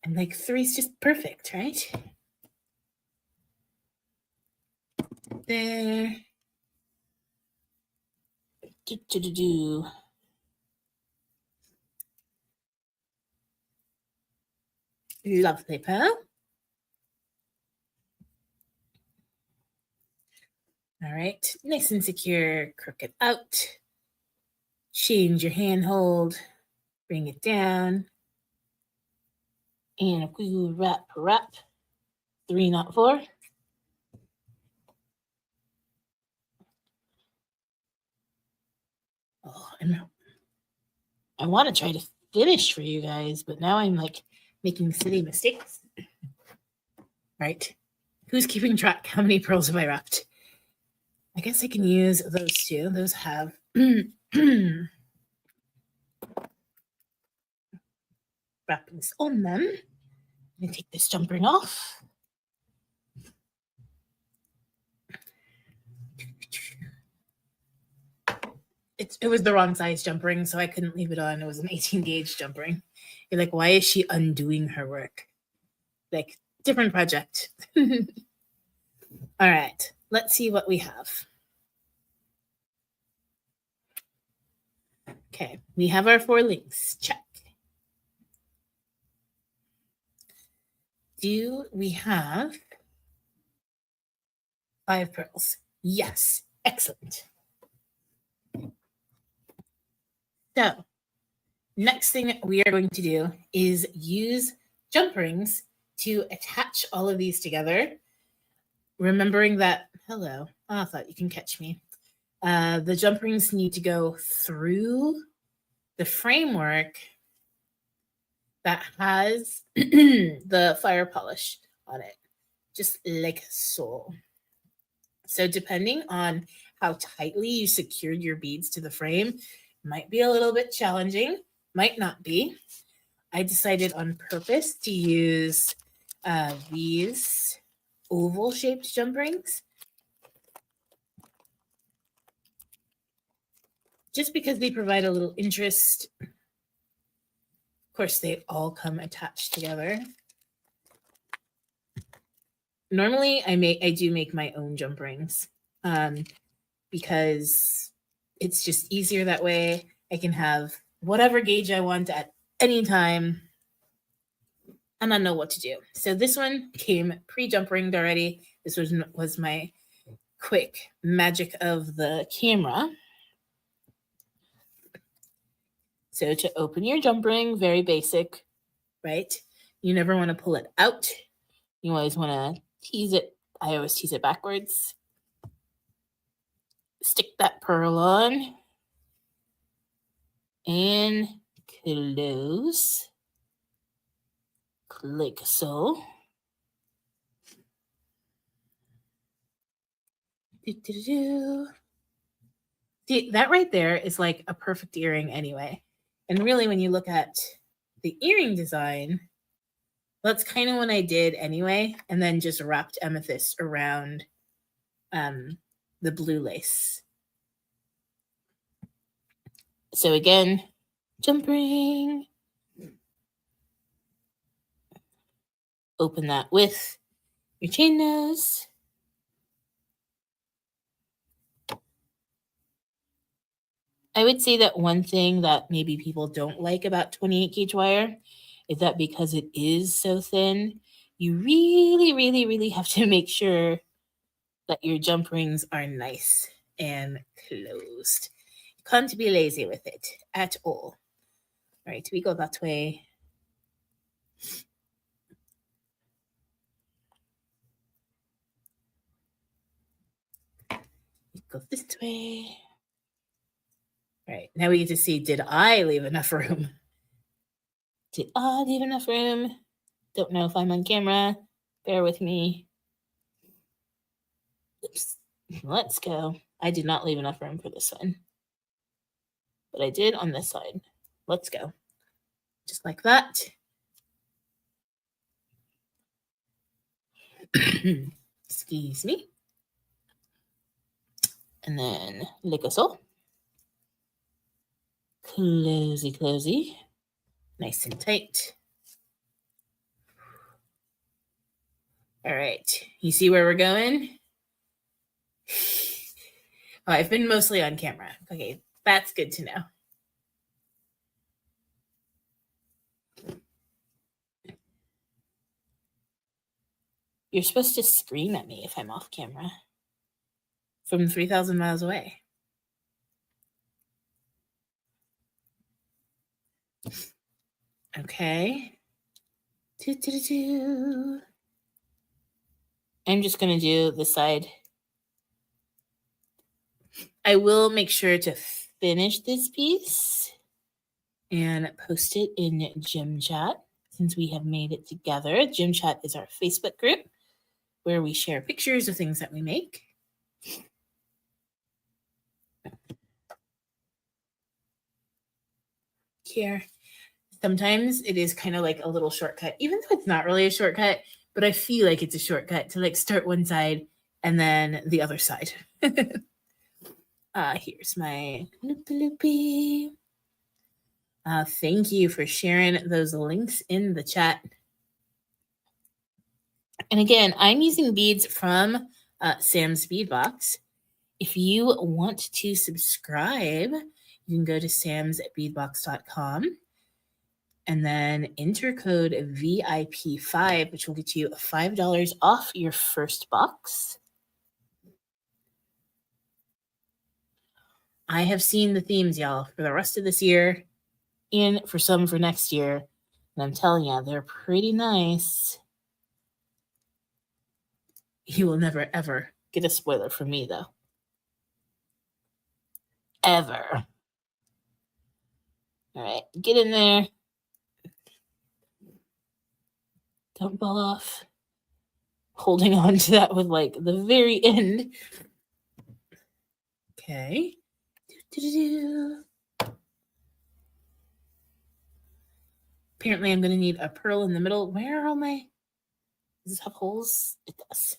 And like 3 is just perfect, right? There. Lovely, pal. All right, nice and secure, crook it out. Change your hand hold, bring it down. And we wrap. 3, not 4. Oh, I want to try to finish for you guys, but now I'm like making silly mistakes. Right? Who's keeping track? How many pearls have I wrapped? I guess I can use those 2. Those have wrappings on them. I'm going to take this jump ring off. It was the wrong size jump ring, so I couldn't leave it on. It was an 18 gauge jump ring. You're like, why is she undoing her work? Like, different project. All right, let's see what we have. Okay, we have our 4 links. Check. Do we have 5 pearls? Yes, excellent. So, next thing we are going to do is use jump rings to attach all of these together. Remembering that, hello, I thought you can catch me. The jump rings need to go through the framework that has the fire polish on it, just like so. So depending on how tightly you secured your beads to the frame, might be a little bit challenging, might not be. I decided on purpose to use these oval-shaped jump rings, just because they provide a little interest. Of course, they all come attached together. Normally, I do make my own jump rings because it's just easier that way. I can have whatever gauge I want at any time, and I know what to do. So this one came pre-jump ringed already. This was my quick magic of the camera. So to open your jump ring, very basic, right? You never want to pull it out. You always want to tease it. I always tease it backwards. Stick that pearl on and close, like so. See, that right there is like a perfect earring anyway. And really, when you look at the earring design, that's kind of what I did anyway, and then just wrapped amethyst around the blue lace. So again, jump ring. Open that with your chain nose. I would say that one thing that maybe people don't like about 28 gauge wire is that because it is so thin, you really, really, really have to make sure that your jump rings are nice and closed. You can't be lazy with it at all. All right, we go that way. We go this way. All right, now we get to see, did I leave enough room? Did I leave enough room? Don't know if I'm on camera. Bear with me. Oops. Let's go. I did not leave enough room for this one, but I did on this side. Let's go. Just like that. Excuse me. And then like so. Closey, closey. Nice and tight. All right. You see where we're going? Oh, I've been mostly on camera. Okay, that's good to know. You're supposed to scream at me if I'm off camera from 3,000 miles away. Okay. I'm just going to do this side. I will make sure to finish this piece and post it in Gym Chat since we have made it together. Gym Chat is our Facebook group where we share pictures of things that we make. Here. Sometimes it is kind of like a little shortcut, even though it's not really a shortcut, but I feel like it's a shortcut to like start one side and then the other side. Here's my loopy. Thank you for sharing those links in the chat. And again, I'm using beads from Sam's Bead Box. If you want to subscribe, you can go to samsbeadbox.com and then enter code VIP5, which will get you $5 off your first box. I have seen the themes, y'all, for the rest of this year and for some for next year. And I'm telling you, they're pretty nice. You will never, ever get a spoiler from me, though. Ever. All right, get in there. Don't fall off. Holding on to that with like the very end. Okay. Apparently I'm going to need a pearl in the middle. Where are all my... Does this have holes? It does.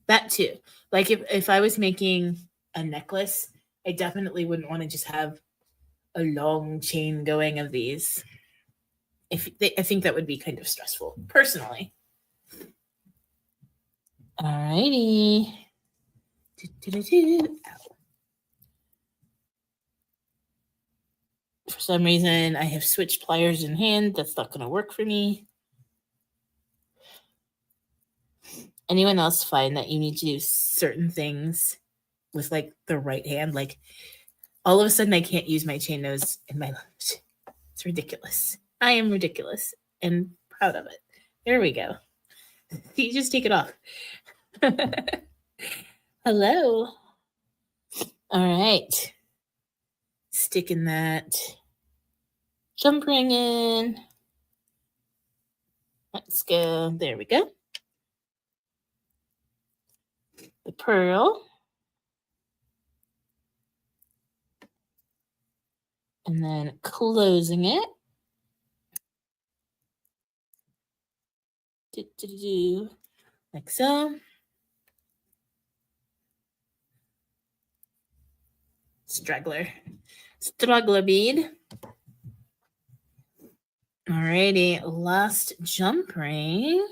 That too. Like if I was making a necklace, I definitely wouldn't want to just have a long chain going of these. I think that would be kind of stressful, personally. Alrighty. Ow. For some reason, I have switched pliers in hand. That's not going to work for me. Anyone else find that you need to do certain things with like the right hand? Like all of a sudden, I can't use my chain nose in my left. It's ridiculous. I am ridiculous and proud of it. There we go. You just take it off. Hello. All right. Sticking that jump ring in. Let's go. There we go. The pearl. And then closing it. Like so. Straggler bead. Alrighty, last jump ring.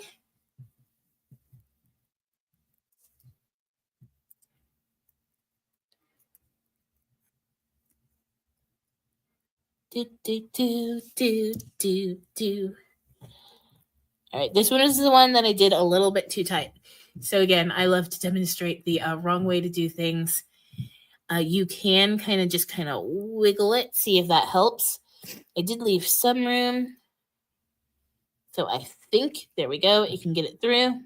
Do. All right, this one is the one that I did a little bit too tight. So again, I love to demonstrate the wrong way to do things. You can kind of wiggle it, see if that helps. I did leave some room. So I think, there we go, you can get it through.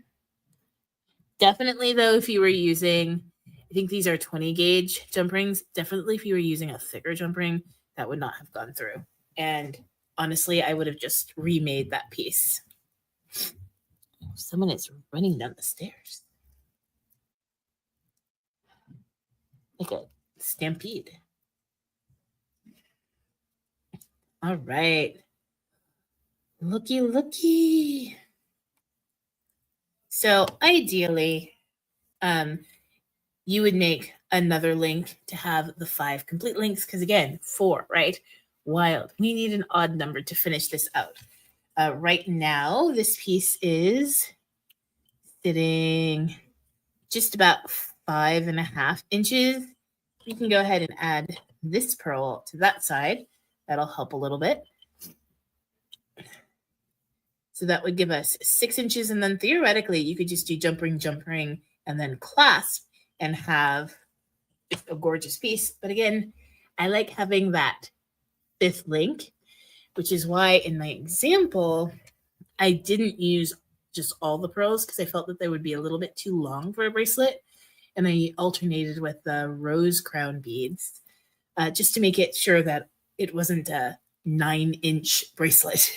Definitely though, if you were using, I think these are 20 gauge jump rings, definitely if you were using a thicker jump ring, that would not have gone through. And honestly, I would have just remade that piece. Someone is running down the stairs. Like a stampede. All right. Looky. So ideally, you would make another link to have the 5 complete links, because again, 4, right? Wild. We need an odd number to finish this out. Right now, this piece is sitting just about 5.5 inches. You can go ahead and add this pearl to that side. That'll help a little bit. So that would give us 6 inches. And then theoretically, you could just do jump ring, and then clasp and have a gorgeous piece. But again, I like having that 5th link, which is why in my example, I didn't use just all the pearls because I felt that they would be a little bit too long for a bracelet. And I alternated with the rose crown beads just to make it sure that it wasn't a 9-inch bracelet.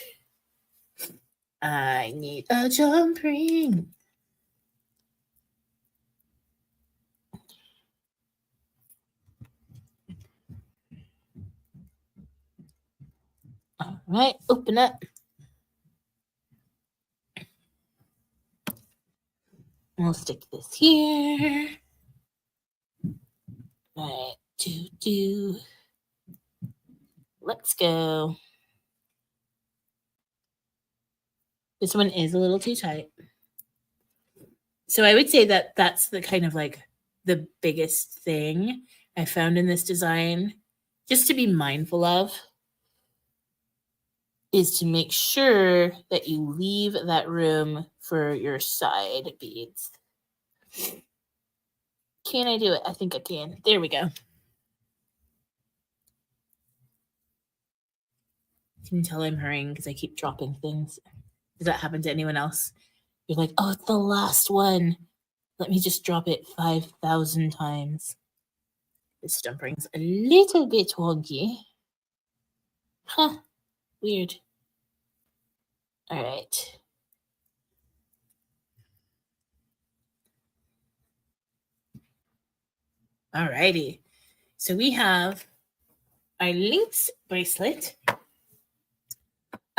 I need a jump ring. All right, open up. We'll stick this here. All right, let's go. This one is a little too tight. So I would say that that's the kind of like the biggest thing I found in this design, just to be mindful of, is to make sure that you leave that room for your side beads. Can I do it? I think I can. There we go. You can tell I'm hurrying because I keep dropping things. Does that happen to anyone else? You're like, oh, it's the last one. Let me just drop it 5,000 times. This jump ring's a little bit wonky. Huh. Weird. All right. All righty. So we have our Lynx bracelet.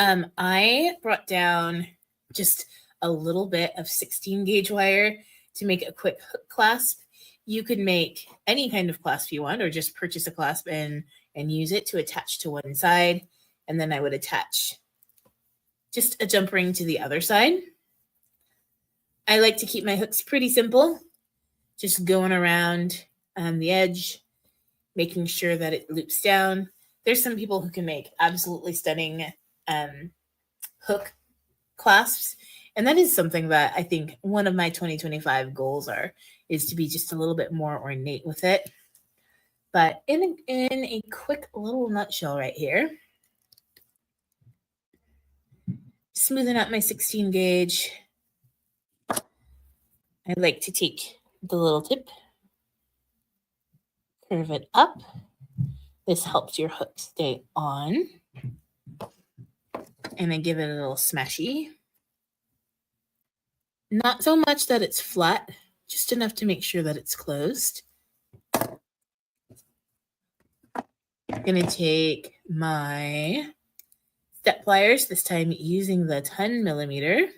I brought down just a little bit of 16 gauge wire to make a quick hook clasp. You could make any kind of clasp you want, or just purchase a clasp and use it to attach to one side. And then I would attach just a jump ring to the other side. I like to keep my hooks pretty simple, just going around the edge, making sure that it loops down. There's some people who can make absolutely stunning hook clasps. And that is something that I think one of my 2025 goals is to be just a little bit more ornate with it. But in a quick little nutshell right here, smoothing out my 16 gauge. I like to take the little tip, curve it up. This helps your hook stay on. And then give it a little smashy. Not so much that it's flat, just enough to make sure that it's closed. I'm going to take my step pliers, this time using the 10 millimeter.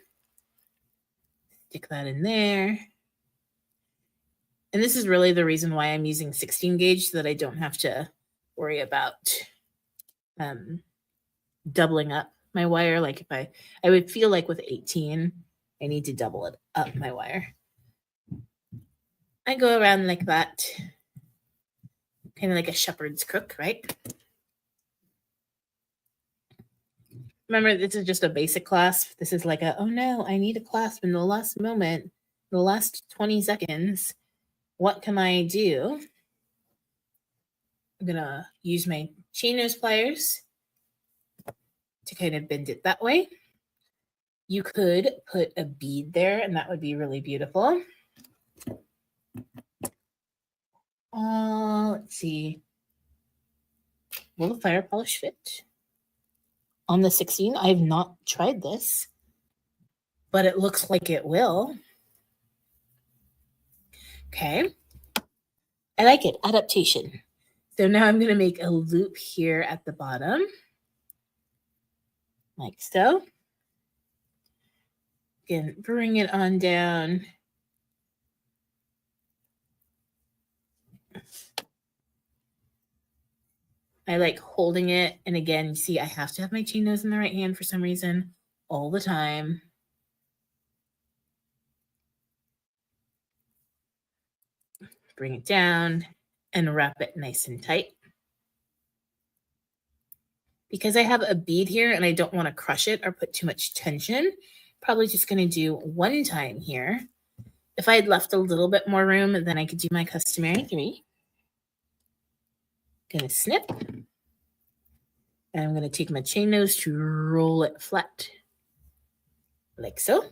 Stick that in there. And this is really the reason why I'm using 16 gauge, so that I don't have to worry about doubling up my wire. Like if I would feel like with 18, I need to double it up my wire. I go around like that, kind of like a shepherd's crook, right? Remember, this is just a basic clasp. This is like a, oh no, I need a clasp in the last moment, the last 20 seconds. What can I do? I'm gonna use my chain nose pliers to kind of bend it that way. You could put a bead there, and that would be really beautiful. Let's see. Will the fire polish fit? On the 16, I have not tried this, but it looks like it will. Okay. I like it. Adaptation. So now I'm going to make a loop here at the bottom, like so. Again, bring it on down. I like holding it. And again, you see, I have to have my chain nose in the right hand for some reason all the time. Bring it down and wrap it nice and tight. Because I have a bead here and I don't want to crush it or put too much tension, probably just going to do one time here. If I had left a little bit more room, then I could do my customary 3. Going to snip. And I'm going to take my chain nose to roll it flat, like so.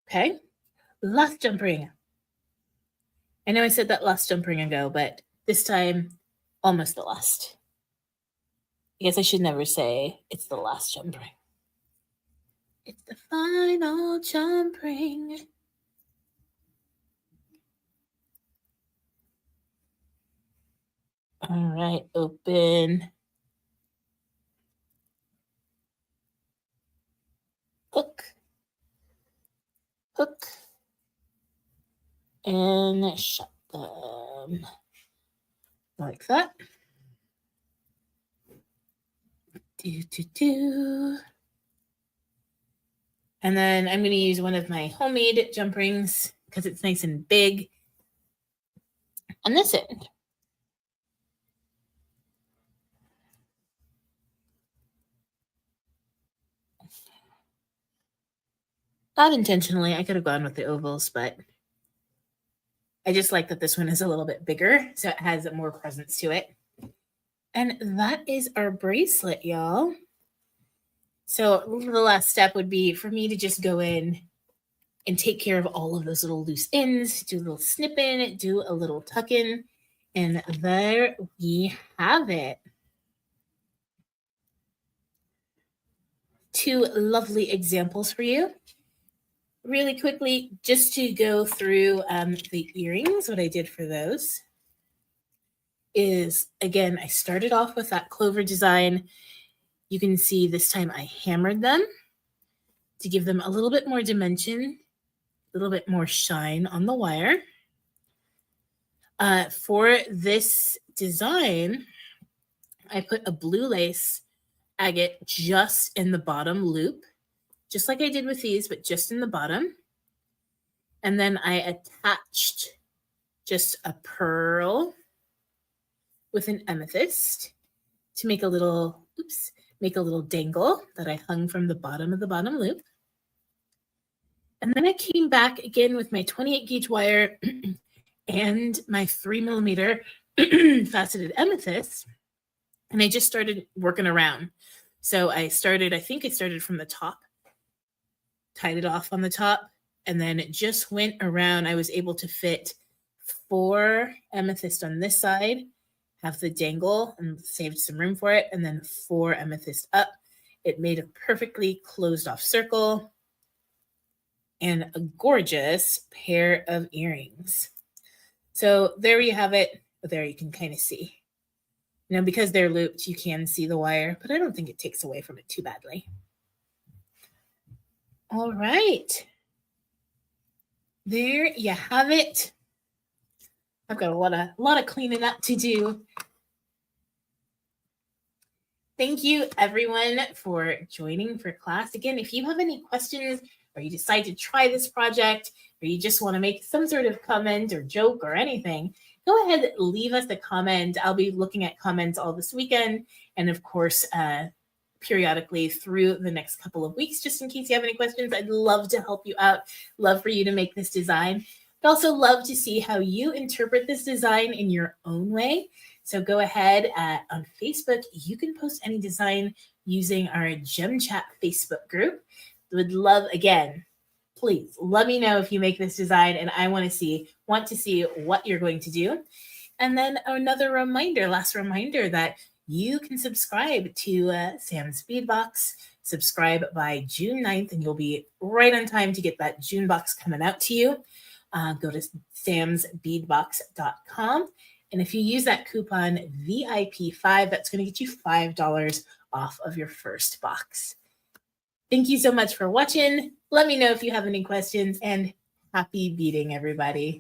Okay, last jump ring. I know I said that last jump ring ago, but this time, almost the last. I guess I should never say it's the last jump ring. It's the final jump ring. All right, open. Hook. Hook. And shut them. Like that. And then I'm going to use one of my homemade jump rings because it's nice and big on this end. Not intentionally, I could have gone with the ovals, but I just like that this one is a little bit bigger, so it has more presence to it. And that is our bracelet, y'all. So the last step would be for me to just go in and take care of all of those little loose ends, do a little snip in, do a little tuck in, and there we have it. 2 lovely examples for you. Really quickly, just to go through the earrings, what I did for those is, again, I started off with that clover design. You can see this time I hammered them to give them a little bit more dimension, a little bit more shine on the wire. For this design, I put a blue lace agate just in the bottom loop, just like I did with these, but just in the bottom. And then I attached just a pearl with an amethyst to make a little, dangle that I hung from the bottom of the bottom loop. And then I came back again with my 28 gauge wire and my 3 millimeter faceted amethyst. And I just started working around. So I think I started from the top, tied it off on the top, and then it just went around. I was able to fit 4 amethyst on this side, have the dangle and saved some room for it, and then 4 amethyst up. It made a perfectly closed off circle and a gorgeous pair of earrings. So there you have it. There you can kind of see. Now, because they're looped, you can see the wire, but I don't think it takes away from it too badly. All right. There you have it. I've got a lot of cleaning up to do. Thank you, everyone, for joining for class. Again, if you have any questions or you decide to try this project or you just want to make some sort of comment or joke or anything, go ahead, leave us a comment. I'll be looking at comments all this weekend and, of course, periodically through the next couple of weeks, just in case you have any questions. I'd love to help you out. Love for you to make this design. I'd also love to see how you interpret this design in your own way. So go ahead on Facebook. You can post any design using our Gem Chat Facebook group. Would love, again, please let me know if you make this design, and I want to see what you're going to do. And then another reminder, last reminder, that you can subscribe to Sam's Bead Box. Subscribe by June 9th, and you'll be right on time to get that June box coming out to you. Go to samsbeadbox.com. And if you use that coupon VIP5, that's going to get you $5 off of your first box. Thank you so much for watching. Let me know if you have any questions, and happy beading, everybody.